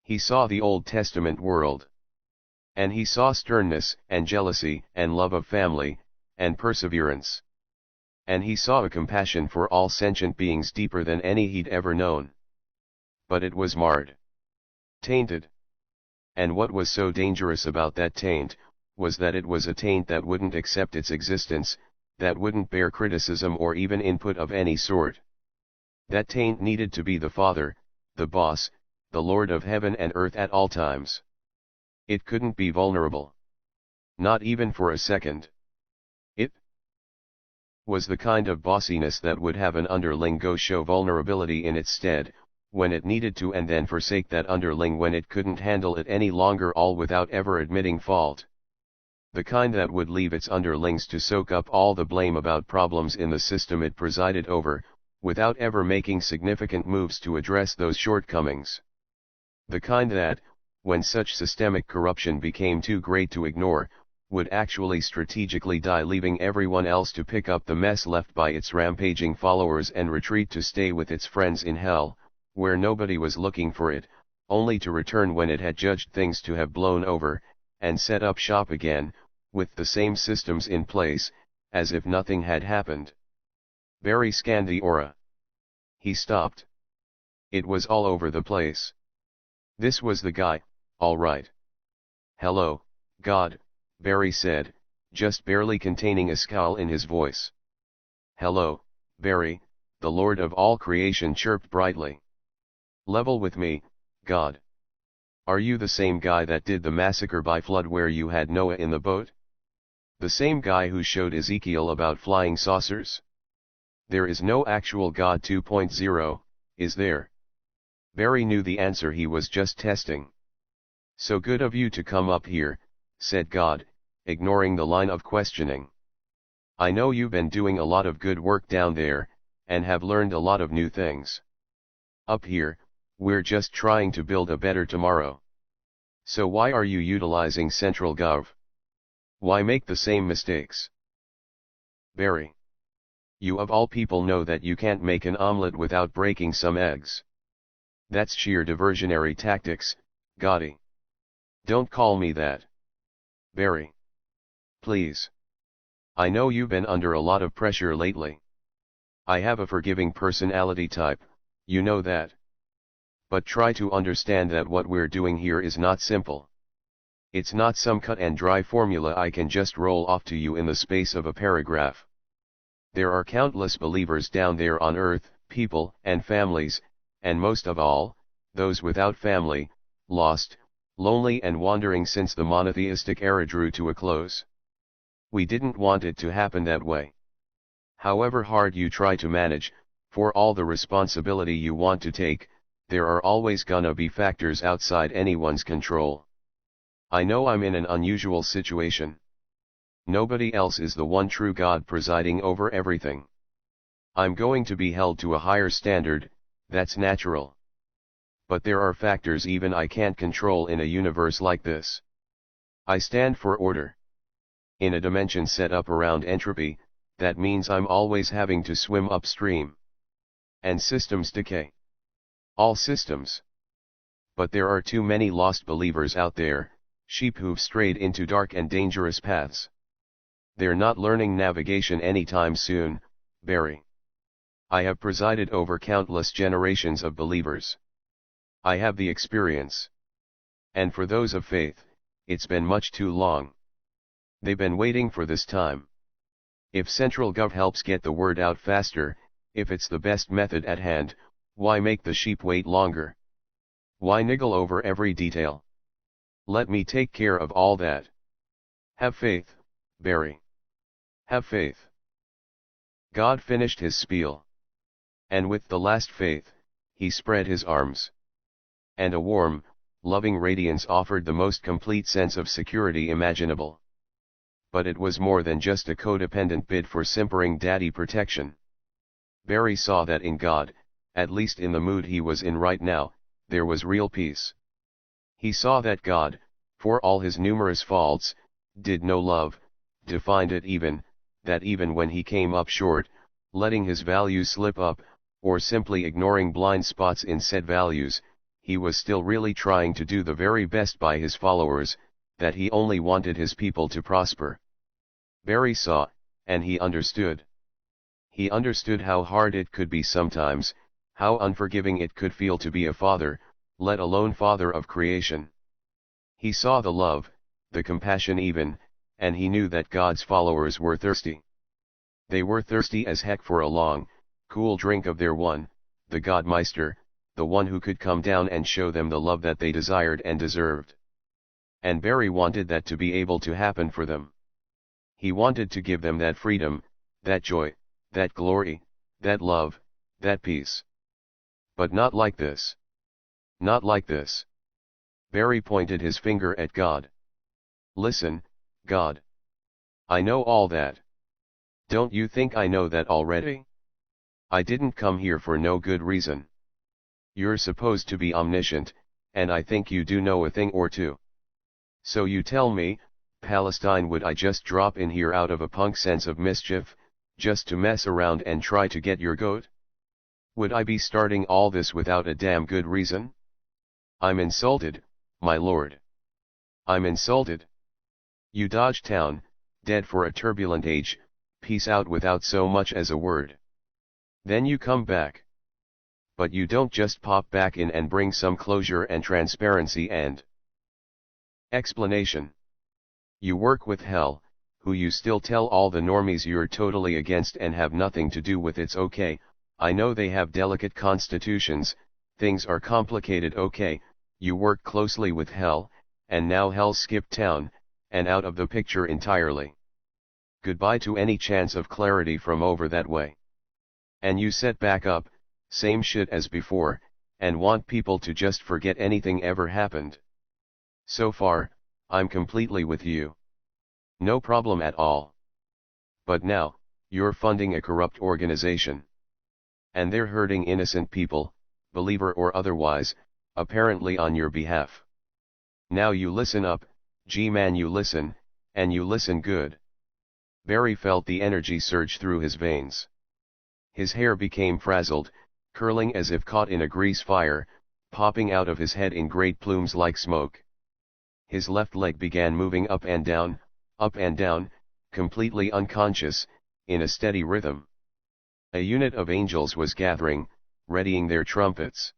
He saw the Old Testament world. And he saw sternness and jealousy and love of family, and perseverance. And he saw a compassion for all sentient beings deeper than any he'd ever known. But it was marred. Tainted. And what was so dangerous about that taint, was that it was a taint that wouldn't accept its existence, that wouldn't bear criticism or even input of any sort. That taint needed to be the Father, the boss, the Lord of heaven and earth at all times. It couldn't be vulnerable. Not even for a second. It was the kind of bossiness that would have an underling go show vulnerability in its stead, when it needed to, and then forsake that underling when it couldn't handle it any longer, all without ever admitting fault. The kind that would leave its underlings to soak up all the blame about problems in the system it presided over, without ever making significant moves to address those shortcomings. The kind that, when such systemic corruption became too great to ignore, would actually strategically die, leaving everyone else to pick up the mess left by its rampaging followers and retreat to stay with its friends in hell, where nobody was looking for it, only to return when it had judged things to have blown over, and set up shop again, with the same systems in place, as if nothing had happened. Barry scanned the aura. He stopped. It was all over the place. This was the guy, all right. Hello, God, Barry said, just barely containing a scowl in his voice. Hello, Barry, the Lord of all creation chirped brightly. Level with me, God. Are you the same guy that did the massacre by flood where you had Noah in the boat? The same guy who showed Ezekiel about flying saucers? There is no actual God 2.0, is there? Barry knew the answer he was just testing. So good of you to come up here, said God, ignoring the line of questioning. I know you've been doing a lot of good work down there, and have learned a lot of new things. Up here, we're just trying to build a better tomorrow. So why are you utilizing Central Gov? Why make the same mistakes? Barry. You of all people know that you can't make an omelette without breaking some eggs. That's sheer diversionary tactics, Gotti. Don't call me that. Barry. Please. I know you've been under a lot of pressure lately. I have a forgiving personality type, you know that. But try to understand that what we're doing here is not simple. It's not some cut and dry formula I can just roll off to you in the space of a paragraph. There are countless believers down there on earth, people and families, and most of all, those without family, lost, lonely and wandering since the monotheistic era drew to a close. We didn't want it to happen that way. However hard you try to manage, for all the responsibility you want to take, there are always gonna be factors outside anyone's control. I know I'm in an unusual situation. Nobody else is the one true God presiding over everything. I'm going to be held to a higher standard, that's natural. But there are factors even I can't control in a universe like this. I stand for order. In a dimension set up around entropy, that means I'm always having to swim upstream. And systems decay. All systems. But there are too many lost believers out there, sheep who've strayed into dark and dangerous paths. They're not learning navigation anytime soon, Barry. I have presided over countless generations of believers. I have the experience. And for those of faith, it's been much too long. They've been waiting for this time. If Central Gov helps get the word out faster, if it's the best method at hand, why make the sheep wait longer? Why niggle over every detail? Let me take care of all that. Have faith, Barry. Have faith. God finished his spiel. And with the last faith, he spread his arms. And a warm, loving radiance offered the most complete sense of security imaginable. But it was more than just a codependent bid for simpering daddy protection. Barry saw that in God, at least in the mood he was in right now, there was real peace. He saw that God, for all his numerous faults, did no love, defined it even, that even when he came up short, letting his values slip up, or simply ignoring blind spots in said values, he was still really trying to do the very best by his followers, that he only wanted his people to prosper. Barry saw, and he understood. He understood how hard it could be sometimes, how unforgiving it could feel to be a father, let alone father of creation. He saw the love, the compassion even, and he knew that God's followers were thirsty. They were thirsty as heck for a long, cool drink of their one, the Godmeister, the one who could come down and show them the love that they desired and deserved. And Barry wanted that to be able to happen for them. He wanted to give them that freedom, that joy, that glory, that love, that peace. But not like this. Not like this. Barry pointed his finger at God. Listen, God. I know all that. Don't you think I know that already? I didn't come here for no good reason. You're supposed to be omniscient, and I think you do know a thing or two. So you tell me, Palestine, would I just drop in here out of a punk sense of mischief, just to mess around and try to get your goat? Would I be starting all this without a damn good reason? I'm insulted, my lord. I'm insulted. You dodge town, dead for a turbulent age, peace out without so much as a word. Then you come back. But you don't just pop back in and bring some closure and transparency and explanation. You work with hell, who you still tell all the normies you're totally against and have nothing to do with. It's okay, I know they have delicate constitutions, things are complicated. Okay, you work closely with hell, and now hell skipped town, and out of the picture entirely. Goodbye to any chance of clarity from over that way. And you set back up, same shit as before, and want people to just forget anything ever happened. So far, I'm completely with you. No problem at all. But now, you're funding a corrupt organization. And they're hurting innocent people, believer or otherwise, apparently on your behalf. Now you listen up, G-man, you listen, and you listen good. Barry felt the energy surge through his veins. His hair became frazzled, curling as if caught in a grease fire, popping out of his head in great plumes like smoke. His left leg began moving up and down, completely unconscious, in a steady rhythm. A unit of angels was gathering, readying their trumpets.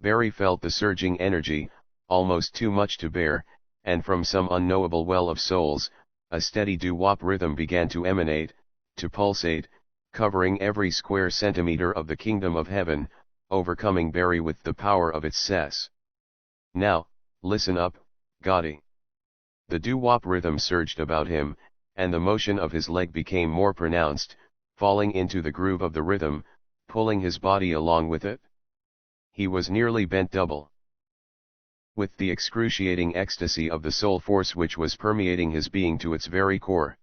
Barry felt the surging energy, almost too much to bear, and from some unknowable well of souls, a steady doo-wop rhythm began to emanate, to pulsate, covering every square centimeter of the kingdom of heaven, overcoming Barry with the power of its cess. Now, listen up, Gotti. The doo-wop rhythm surged about him, and the motion of his leg became more pronounced, falling into the groove of the rhythm, pulling his body along with it. He was nearly bent double. With the excruciating ecstasy of the soul force which was permeating his being to its very core.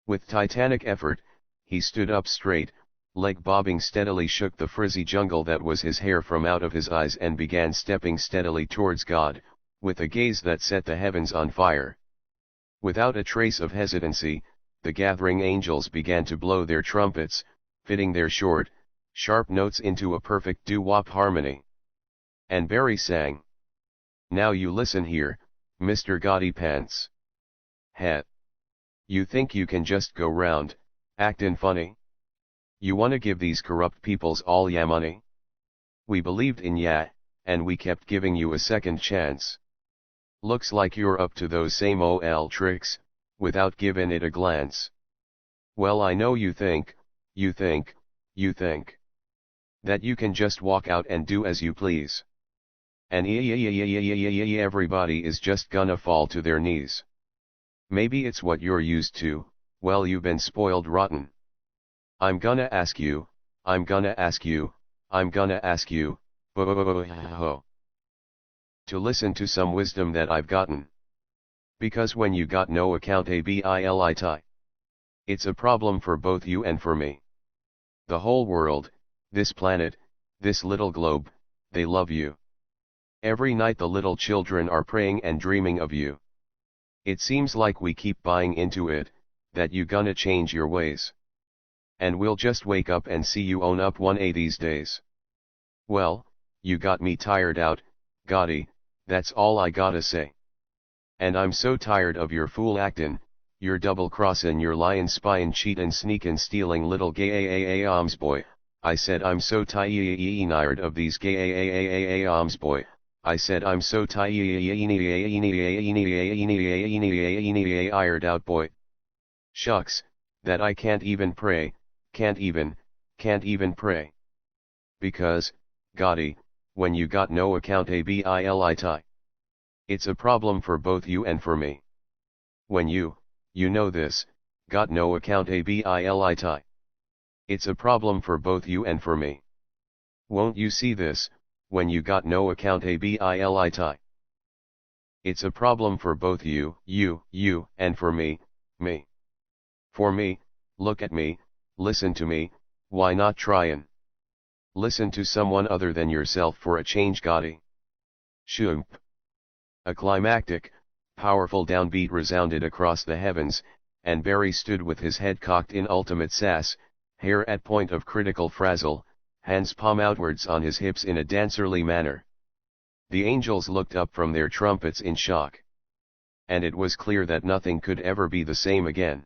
With titanic effort, he stood up straight, leg bobbing steadily, shook the frizzy jungle that was his hair from out of his eyes, and began stepping steadily towards God, with a gaze that set the heavens on fire. Without a trace of hesitancy, the gathering angels began to blow their trumpets, fitting their short, sharp notes into a perfect doo-wop harmony. And Barry sang. Now you listen here, Mr. Gotti Pants. Het. You think you can just go round, actin' funny? You wanna give these corrupt peoples all ya money? We believed in ya, and we kept giving you a second chance. Looks like you're up to those same ol' tricks, without giving it a glance. Well, I know you think that you can just walk out and do as you please. And everybody is just gonna fall to their knees. Maybe it's what you're used to, well, you've been spoiled rotten. I'm gonna ask you, to listen to some wisdom that I've gotten. Because when you got no accountability, it's a problem for both you and for me. The whole world, this planet, this little globe, they love you. Every night the little children are praying and dreaming of you. It seems like we keep buying into it, that you gonna change your ways. And we'll just wake up and see you own up one of these days. Well, you got me tired out, Gotti, that's all I gotta say. And I'm so tired of your fool actin', your double-crossin', your lyin', spyin', cheatin', sneakin', stealing little gay arms boy. I said I'm so tired of these gay arms boy. I said I'm so tired out boy. Shucks, that I can't even pray, can't even pray. Because, Gotti, when you got no accountability, it's a problem for both you and for me. When you know this, got no accountability, it's a problem for both you and for me. Won't you see this, when you got no accountability? It's a problem for both you, and for me, me. For me, look at me, listen to me, why not tryin'? Listen to someone other than yourself for a change, Gotti. Shoomp. A climactic, powerful downbeat resounded across the heavens, and Barry stood with his head cocked in ultimate sass, hair at point of critical frazzle, hands palm outwards on his hips in a dancerly manner. The angels looked up from their trumpets in shock. And it was clear that nothing could ever be the same again.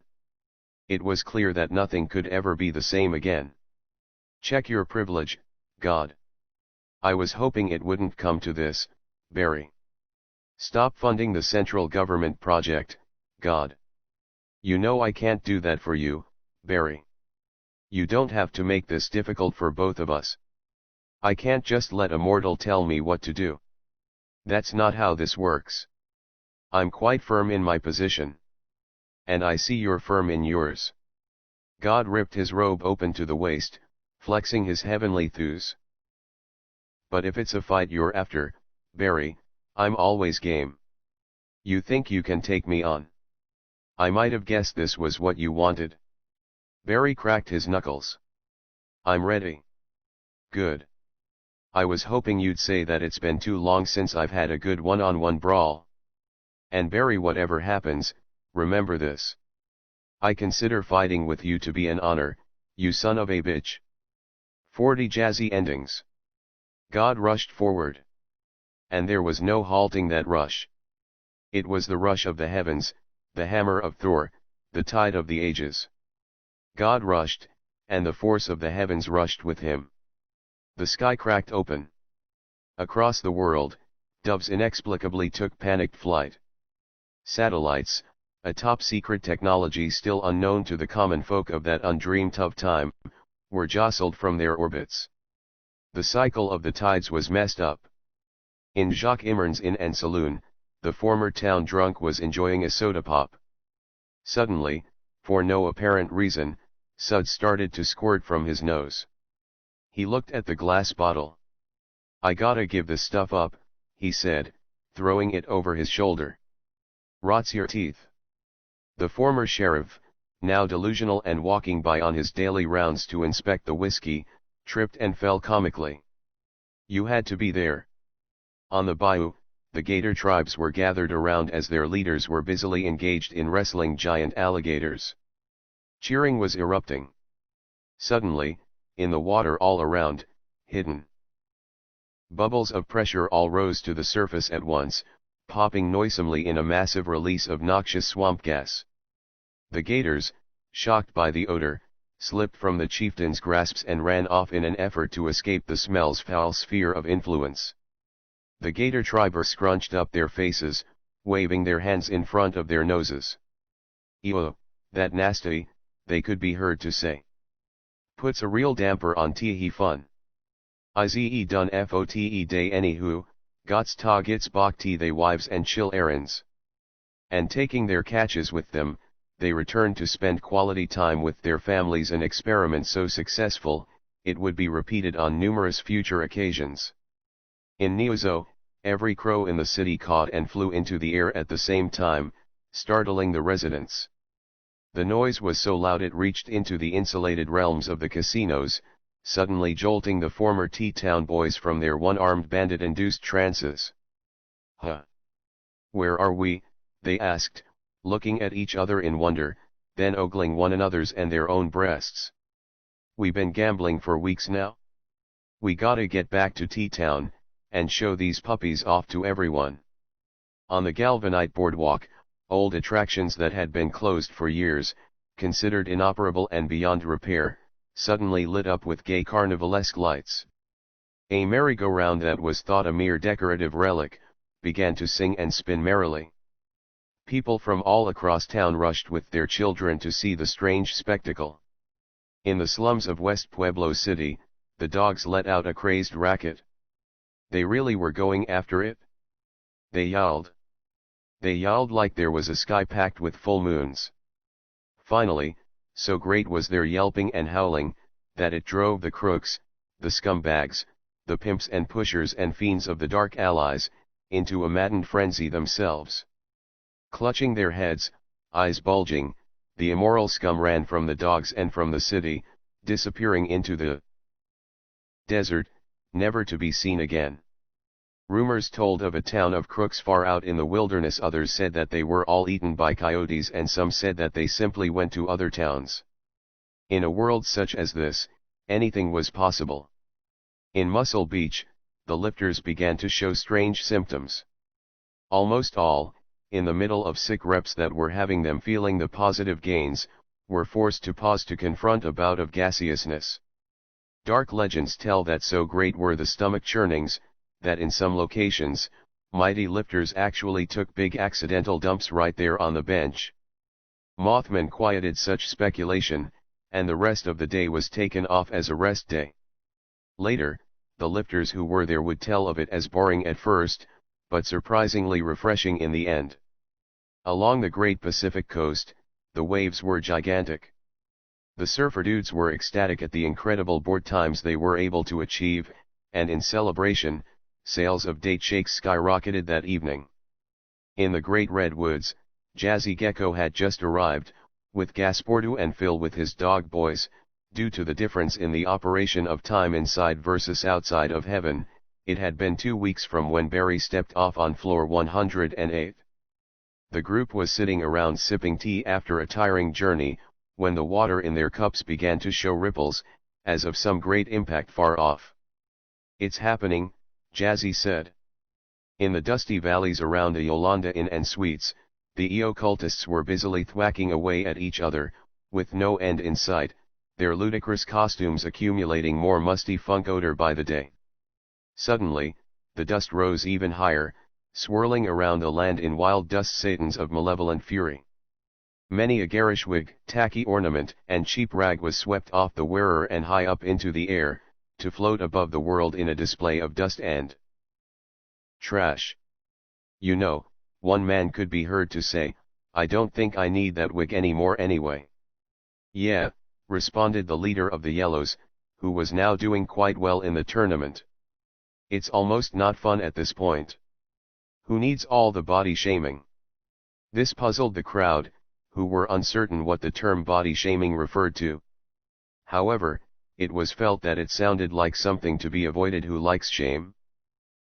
It was clear that nothing could ever be the same again. Check your privilege, God. I was hoping it wouldn't come to this, Barry. Stop funding the central government project, God. You know I can't do that for you, Barry. You don't have to make this difficult for both of us. I can't just let a mortal tell me what to do. That's not how this works. I'm quite firm in my position. And I see you're firm in yours. God ripped his robe open to the waist, flexing his heavenly thews. But if it's a fight you're after, Barry, I'm always game. You think you can take me on? I might have guessed this was what you wanted. Barry cracked his knuckles. I'm ready. Good. I was hoping you'd say that it's been too long since I've had a good one-on-one brawl. And Barry, whatever happens, remember this. I consider fighting with you to be an honor, you son of a bitch. 40 jazzy endings. God rushed forward. And there was no halting that rush. It was the rush of the heavens, the hammer of Thor, the tide of the ages. God rushed, and the force of the heavens rushed with him. The sky cracked open. Across the world, doves inexplicably took panicked flight. Satellites, a top-secret technology still unknown to the common folk of that undreamed of time, were jostled from their orbits. The cycle of the tides was messed up. In Jacques Immer's inn and saloon, the former town drunk was enjoying a soda pop. Suddenly, for no apparent reason, suds started to squirt from his nose. He looked at the glass bottle. I gotta give this stuff up, he said, throwing it over his shoulder. Rots your teeth. The former sheriff, now delusional and walking by on his daily rounds to inspect the whiskey, tripped and fell comically. You had to be there. On the bayou, the gator tribes were gathered around as their leaders were busily engaged in wrestling giant alligators. Cheering was erupting. Suddenly, in the water all around, hidden bubbles of pressure all rose to the surface at once, popping noisomely in a massive release of noxious swamp gas. The gators, shocked by the odor, slipped from the chieftain's grasps and ran off in an effort to escape the smell's foul sphere of influence. The gator tribers scrunched up their faces, waving their hands in front of their noses. Ew, that nasty, they could be heard to say. Puts a real damper on tee fun. Ize done fote day anywho, gots ta gits bok tea they wives and chill errands. And taking their catches with them, they returned to spend quality time with their families, an experiment so successful, it would be repeated on numerous future occasions. In Neozo, every crow in the city caught and flew into the air at the same time, startling the residents. The noise was so loud it reached into the insulated realms of the casinos, suddenly jolting the former T-Town boys from their one-armed bandit-induced trances. Huh? Where are we? They asked, looking at each other in wonder, then ogling one another's and their own breasts. We been gambling for weeks now? We gotta get back to T-Town, and show these puppies off to everyone. On the Galvanite boardwalk, old attractions that had been closed for years, considered inoperable and beyond repair, suddenly lit up with gay carnivalesque lights. A merry-go-round that was thought a mere decorative relic, began to sing and spin merrily. People from all across town rushed with their children to see the strange spectacle. In the slums of West Pueblo City, the dogs let out a crazed racket. They really were going after it? They yowled. They yowled like there was a sky packed with full moons. Finally, so great was their yelping and howling, that it drove the crooks, the scumbags, the pimps and pushers and fiends of the Dark Allies, into a maddened frenzy themselves. Clutching their heads, eyes bulging, the immoral scum ran from the dogs and from the city, disappearing into the desert, never to be seen again. Rumors told of a town of crooks far out in the wilderness, others said that they were all eaten by coyotes, and some said that they simply went to other towns. In a world such as this, anything was possible. In Muscle Beach, the lifters began to show strange symptoms. Almost all, in the middle of sick reps that were having them feeling the positive gains, were forced to pause to confront a bout of gaseousness. Dark legends tell that so great were the stomach churnings, that in some locations, mighty lifters actually took big accidental dumps right there on the bench. Mothman quieted such speculation, and the rest of the day was taken off as a rest day. Later, the lifters who were there would tell of it as boring at first, but surprisingly refreshing in the end. Along the great Pacific coast, the waves were gigantic. The surfer dudes were ecstatic at the incredible board times they were able to achieve, and in celebration, sales of date shakes skyrocketed that evening. In the Great Redwoods, Jazzy Gecko had just arrived, with Gasportu and Phil with his dog boys. Due to the difference in the operation of time inside versus outside of heaven, it had been 2 weeks from when Barry stepped off on floor 108. The group was sitting around sipping tea after a tiring journey, when the water in their cups began to show ripples, as of some great impact far off. "It's happening," Jazzy said. In the dusty valleys around the Yolanda Inn and Suites, the occultists were busily thwacking away at each other, with no end in sight, their ludicrous costumes accumulating more musty funk odor by the day. Suddenly, the dust rose even higher, swirling around the land in wild dust satans of malevolent fury. Many a garish wig, tacky ornament, and cheap rag was swept off the wearer and high up into the air, to float above the world in a display of dust and trash. "You know," one man could be heard to say, "I don't think I need that wig anymore anyway." "Yeah," responded the leader of the Yellows, who was now doing quite well in the tournament. "It's almost not fun at this point. Who needs all the body shaming?" This puzzled the crowd, who were uncertain what the term body shaming referred to. However, it was felt that it sounded like something to be avoided who likes shame.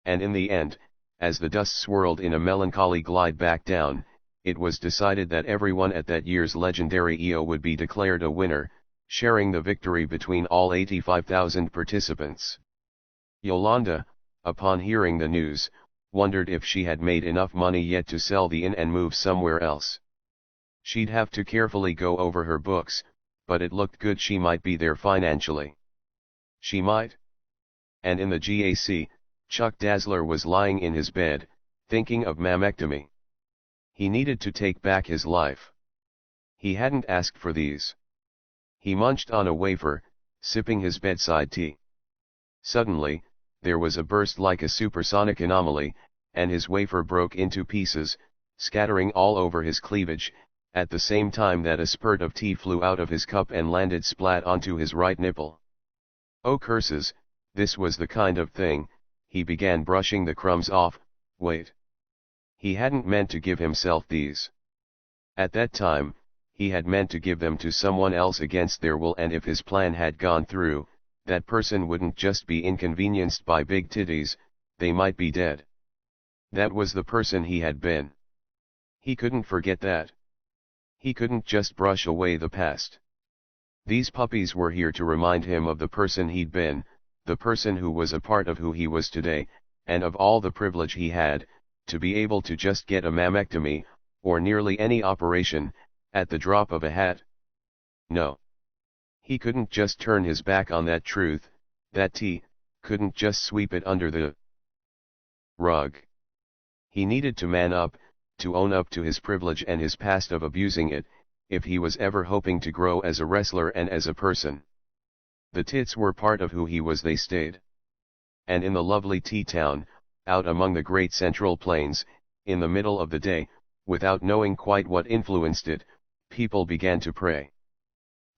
And in the end, as the dust swirled in a melancholy glide back down, it was decided that everyone at that year's legendary EO would be declared a winner, sharing the victory between all 85,000 participants. Yolanda, upon hearing the news, wondered if she had made enough money yet to sell the inn and move somewhere else. She'd have to carefully go over her books, but it looked good she might be there financially. She might. And in the GAC, Chuck Dazzler was lying in his bed, thinking of mammectomy. He needed to take back his life. He hadn't asked for these. He munched on a wafer, sipping his bedside tea. Suddenly, there was a burst like a supersonic anomaly, and his wafer broke into pieces, scattering all over his cleavage, at the same time that a spurt of tea flew out of his cup and landed splat onto his right nipple. "Oh curses, this was the kind of thing," he began brushing the crumbs off. "Wait. He hadn't meant to give himself these. At that time, he had meant to give them to someone else against their will, and if his plan had gone through, that person wouldn't just be inconvenienced by big titties, they might be dead. That was the person he had been. He couldn't forget that. He couldn't just brush away the past. These puppies were here to remind him of the person he'd been, the person who was a part of who he was today, and of all the privilege he had, to be able to just get a mammectomy, or nearly any operation, at the drop of a hat. No. He couldn't just turn his back on that truth, that tea, couldn't just sweep it under the rug. He needed to man up, to own up to his privilege and his past of abusing it, if he was ever hoping to grow as a wrestler and as a person. The tits were part of who he was, they stayed. And in the lovely tea town, out among the great Central Plains, in the middle of the day, without knowing quite what influenced it, people began to pray.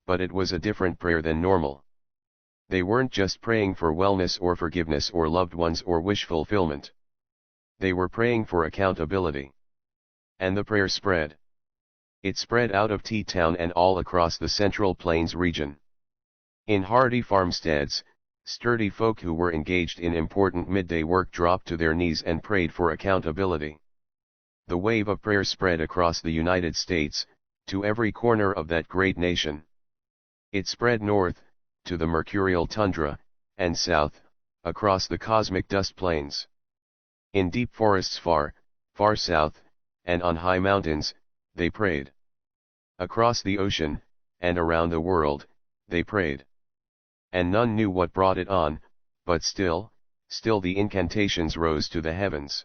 But it was a different prayer than normal. They weren't just praying for wellness or forgiveness or loved ones or wish fulfillment. They were praying for accountability. And the prayer spread. It spread out of T-Town and all across the Central Plains region. In hardy farmsteads, sturdy folk who were engaged in important midday work dropped to their knees and prayed for accountability. The wave of prayer spread across the United States, to every corner of that great nation. It spread north, to the mercurial tundra, and south, across the cosmic dust plains. In deep forests far, far south, and on high mountains, they prayed. Across the ocean, and around the world, they prayed. And none knew what brought it on, but still the incantations rose to the heavens.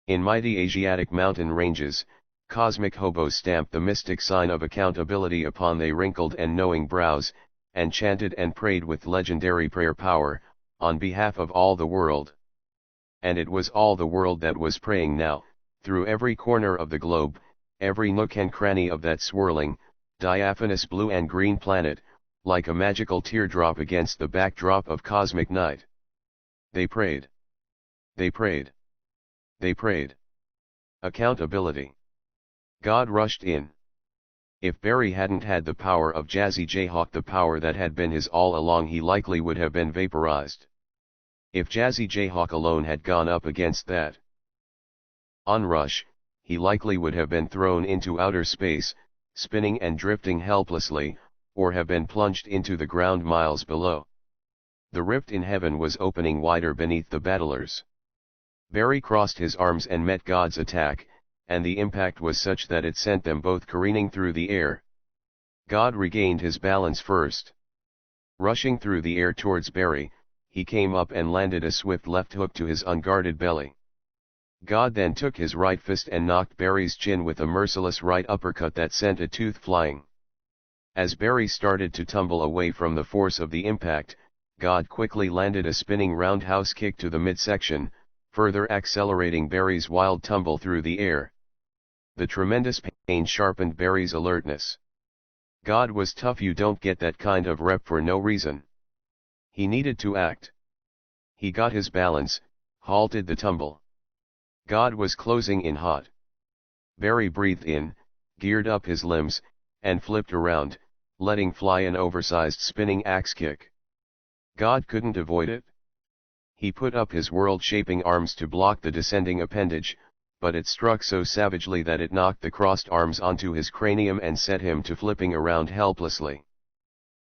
In mighty Asiatic mountain ranges, cosmic hobos stamped the mystic sign of accountability upon their wrinkled and knowing brows, and chanted and prayed with legendary prayer power, on behalf of all the world. And it was all the world that was praying now, through every corner of the globe, every nook and cranny of that swirling, diaphanous blue and green planet, like a magical teardrop against the backdrop of cosmic night. They prayed. They prayed. They prayed. Accountability. God rushed in. If Barry hadn't had the power of Jazzy Jayhawk, the power that had been his all along, he likely would have been vaporized. If Jazzy Jayhawk alone had gone up against that onrush, he likely would have been thrown into outer space, spinning and drifting helplessly, or have been plunged into the ground miles below. The rift in heaven was opening wider beneath the battlers. Barry crossed his arms and met God's attack, and the impact was such that it sent them both careening through the air. God regained his balance first. Rushing through the air towards Barry, he came up and landed a swift left hook to his unguarded belly. God then took his right fist and knocked Barry's chin with a merciless right uppercut that sent a tooth flying. As Barry started to tumble away from the force of the impact, God quickly landed a spinning roundhouse kick to the midsection, further accelerating Barry's wild tumble through the air. The tremendous pain sharpened Barry's alertness. God was tough. You don't get that kind of rep for no reason. He needed to act. He got his balance, halted the tumble. God was closing in hot. Barry breathed in, geared up his limbs, and flipped around, letting fly an oversized spinning axe kick. God couldn't avoid it. He put up his world-shaping arms to block the descending appendage, but it struck so savagely that it knocked the crossed arms onto his cranium and set him to flipping around helplessly.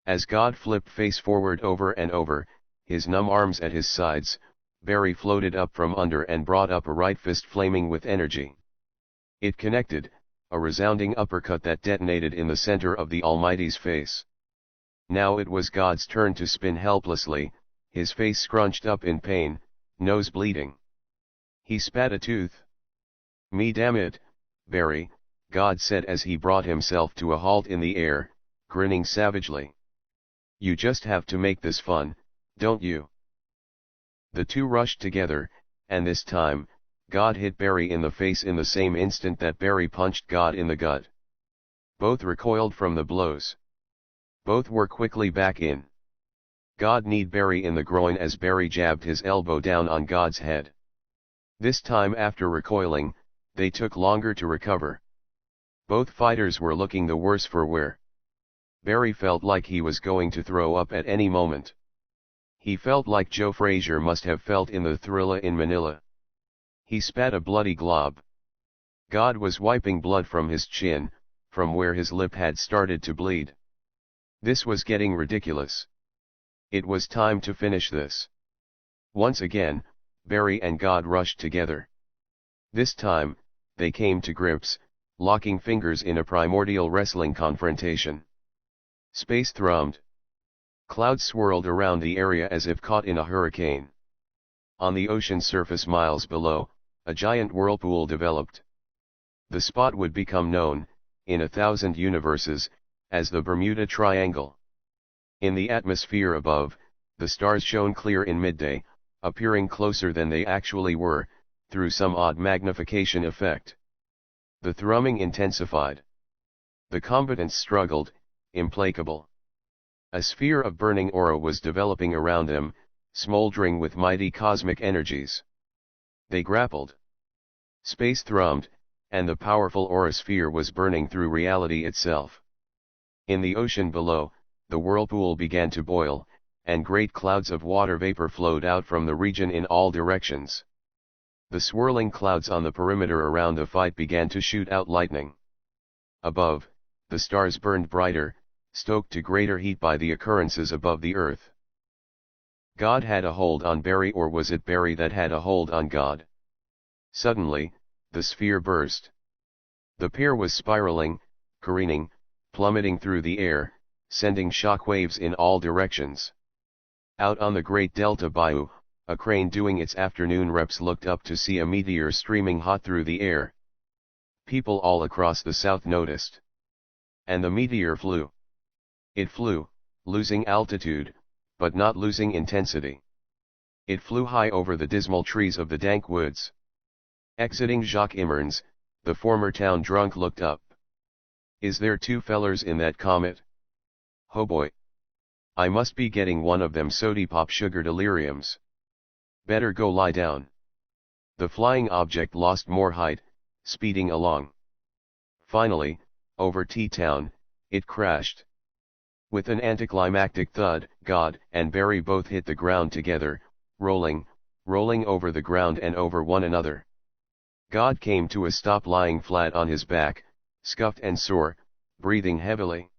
As God flipped face forward over and over, his numb arms at his sides, Barry floated up from under and brought up a right fist flaming with energy. It connected, a resounding uppercut that detonated in the center of the Almighty's face. Now it was God's turn to spin helplessly, his face scrunched up in pain, nose bleeding. He spat a tooth. "Me damn it, Barry," God said as he brought himself to a halt in the air, grinning savagely. "You just have to make this fun, don't you?" The two rushed together, and this time, God hit Barry in the face in the same instant that Barry punched God in the gut. Both recoiled from the blows. Both were quickly back in. God kneed Barry in the groin as Barry jabbed his elbow down on God's head. This time, after recoiling, they took longer to recover. Both fighters were looking the worse for wear. Barry felt like he was going to throw up at any moment. He felt like Joe Frazier must have felt in the Thrilla in Manila. He spat a bloody glob. God was wiping blood from his chin, from where his lip had started to bleed. This was getting ridiculous. It was time to finish this. Once again, Barry and God rushed together. This time, they came to grips, locking fingers in a primordial wrestling confrontation. Space thrummed. Clouds swirled around the area as if caught in a hurricane. On the ocean surface miles below, a giant whirlpool developed. The spot would become known, in 1,000 universes, as the Bermuda Triangle. In the atmosphere above, the stars shone clear in midday, appearing closer than they actually were, through some odd magnification effect. The thrumming intensified. The combatants struggled, implacable. A sphere of burning aura was developing around them, smoldering with mighty cosmic energies. They grappled. Space thrummed, and the powerful aura sphere was burning through reality itself. In the ocean below, the whirlpool began to boil, and great clouds of water vapor flowed out from the region in all directions. The swirling clouds on the perimeter around the fight began to shoot out lightning. Above, the stars burned brighter, stoked to greater heat by the occurrences above the earth. God had a hold on Barry, or was it Barry that had a hold on God? Suddenly, the sphere burst. The pair was spiraling, careening, plummeting through the air, sending shock waves in all directions. Out on the Great Delta Bayou, a crane doing its afternoon reps looked up to see a meteor streaming hot through the air. People all across the South noticed. And the meteor flew. It flew, losing altitude, but not losing intensity. It flew high over the dismal trees of the dank woods. Exiting Jacques Immerns, the former town drunk looked up. "Is there two fellers in that comet? Ho boy. I must be getting one of them sody pop sugar deliriums. Better go lie down." The flying object lost more height, speeding along. Finally, over T-Town, it crashed. With an anticlimactic thud, God and Barry both hit the ground together, rolling over the ground and over one another. God came to a stop lying flat on his back, scuffed and sore, breathing heavily.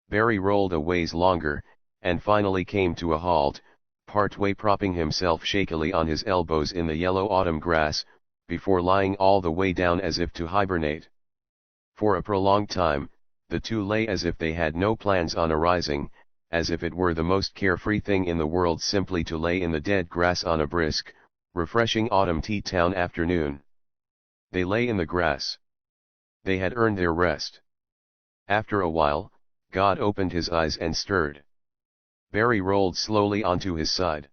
Barry rolled a ways longer, and finally came to a halt, partway propping himself shakily on his elbows in the yellow autumn grass, before lying all the way down as if to hibernate. For a prolonged time, the two lay as if they had no plans on arising, as if it were the most carefree thing in the world simply to lay in the dead grass on a brisk, refreshing autumn T-Town afternoon. They lay in the grass. They had earned their rest. After a while, God opened his eyes and stirred. Barry rolled slowly onto his side.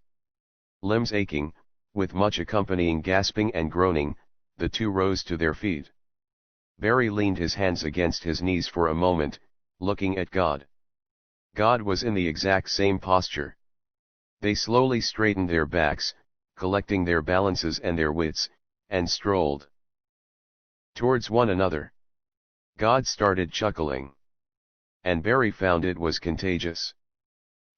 Limbs aching, with much accompanying gasping and groaning, the two rose to their feet. Barry leaned his hands against his knees for a moment, looking at God. God was in the exact same posture. They slowly straightened their backs, collecting their balances and their wits, and strolled towards one another. God started chuckling. And Barry found it was contagious.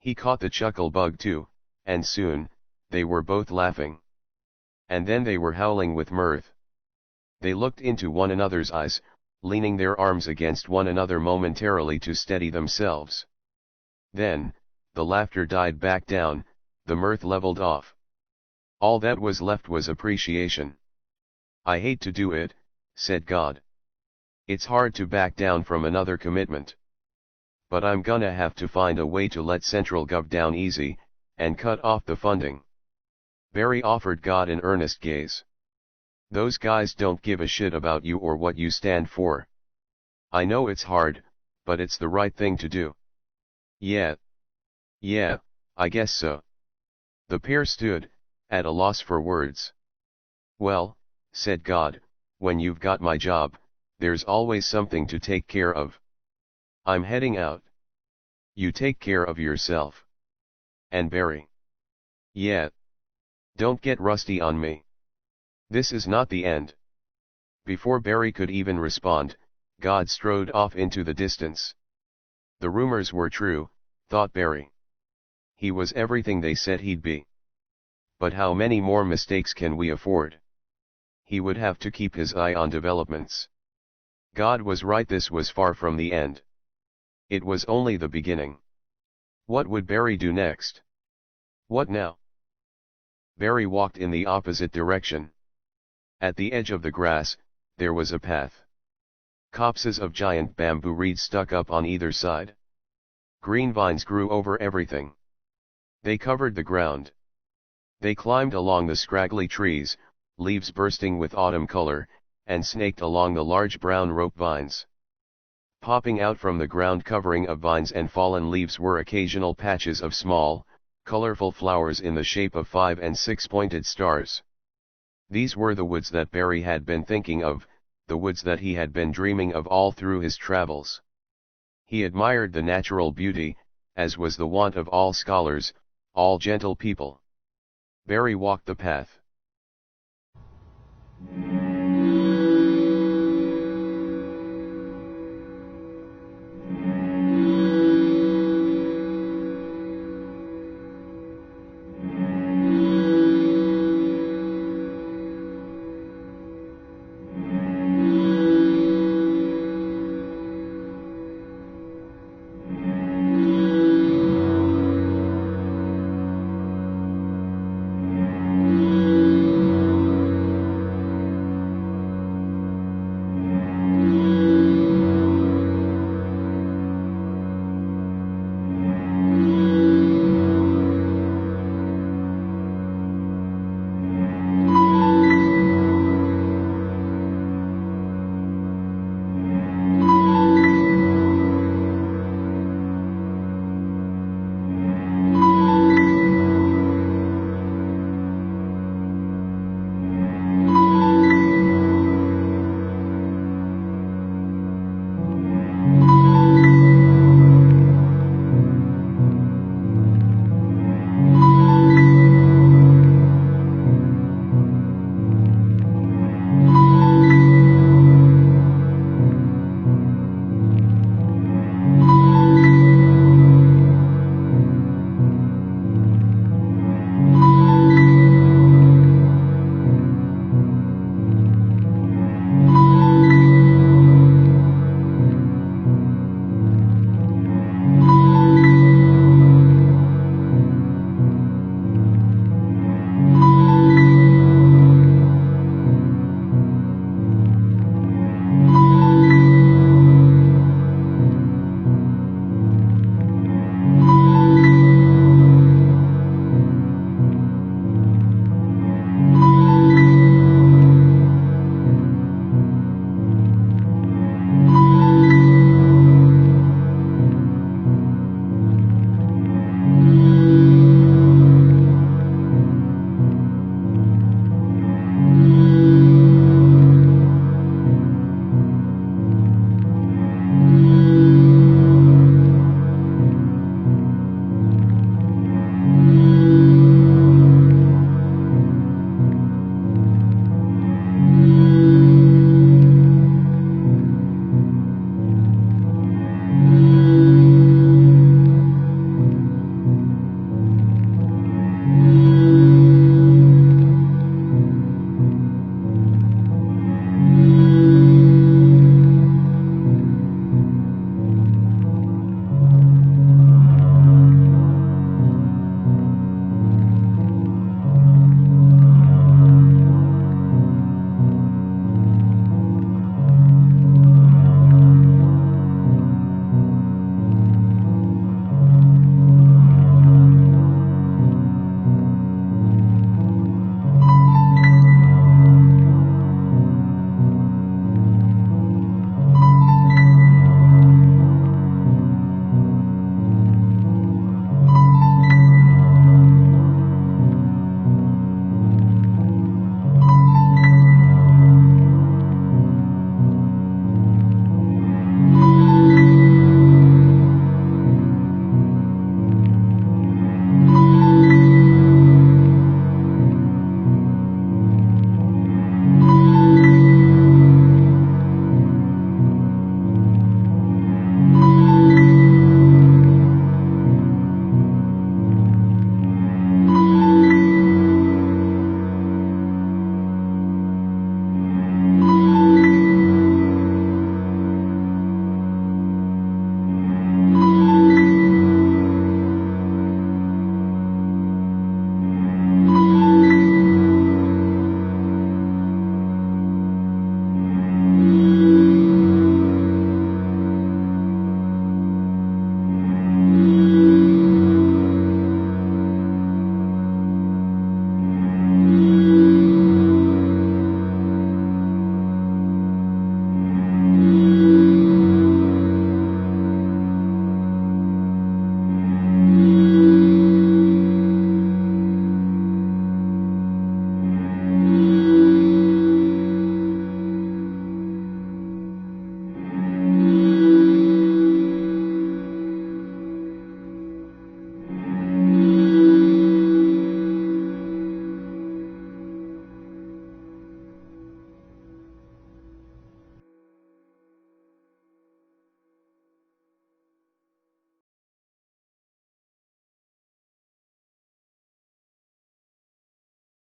He caught the chuckle bug too, and soon, they were both laughing. And then they were howling with mirth. They looked into one another's eyes, leaning their arms against one another momentarily to steady themselves. Then, the laughter died back down, the mirth leveled off. All that was left was appreciation. "I hate to do it," said God. "It's hard to back down from another commitment. But I'm gonna have to find a way to let Central Gov down easy, and cut off the funding." Barry offered God an earnest gaze. "Those guys don't give a shit about you or what you stand for. I know it's hard, but it's the right thing to do." Yeah, I guess so." The pair stood, at a loss for words. "Well," said God, "when you've got my job, there's always something to take care of. I'm heading out. You take care of yourself." "And Barry?" "Yeah. Don't get rusty on me. This is not the end." Before Barry could even respond, God strode off into the distance. The rumors were true, thought Barry. He was everything they said he'd be. But how many more mistakes can we afford? He would have to keep his eye on developments. God was right, this was far from the end. It was only the beginning. What would Barry do next? What now? Barry walked in the opposite direction. At the edge of the grass, there was a path. Copses of giant bamboo reeds stuck up on either side. Green vines grew over everything. They covered the ground. They climbed along the scraggly trees, leaves bursting with autumn color, and snaked along the large brown rope vines. Popping out from the ground covering of vines and fallen leaves were occasional patches of small, colorful flowers in the shape of 5- and 6-pointed stars. These were the woods that Barry had been thinking of, the woods that he had been dreaming of all through his travels. He admired the natural beauty, as was the wont of all scholars, all gentle people. Barry walked the path.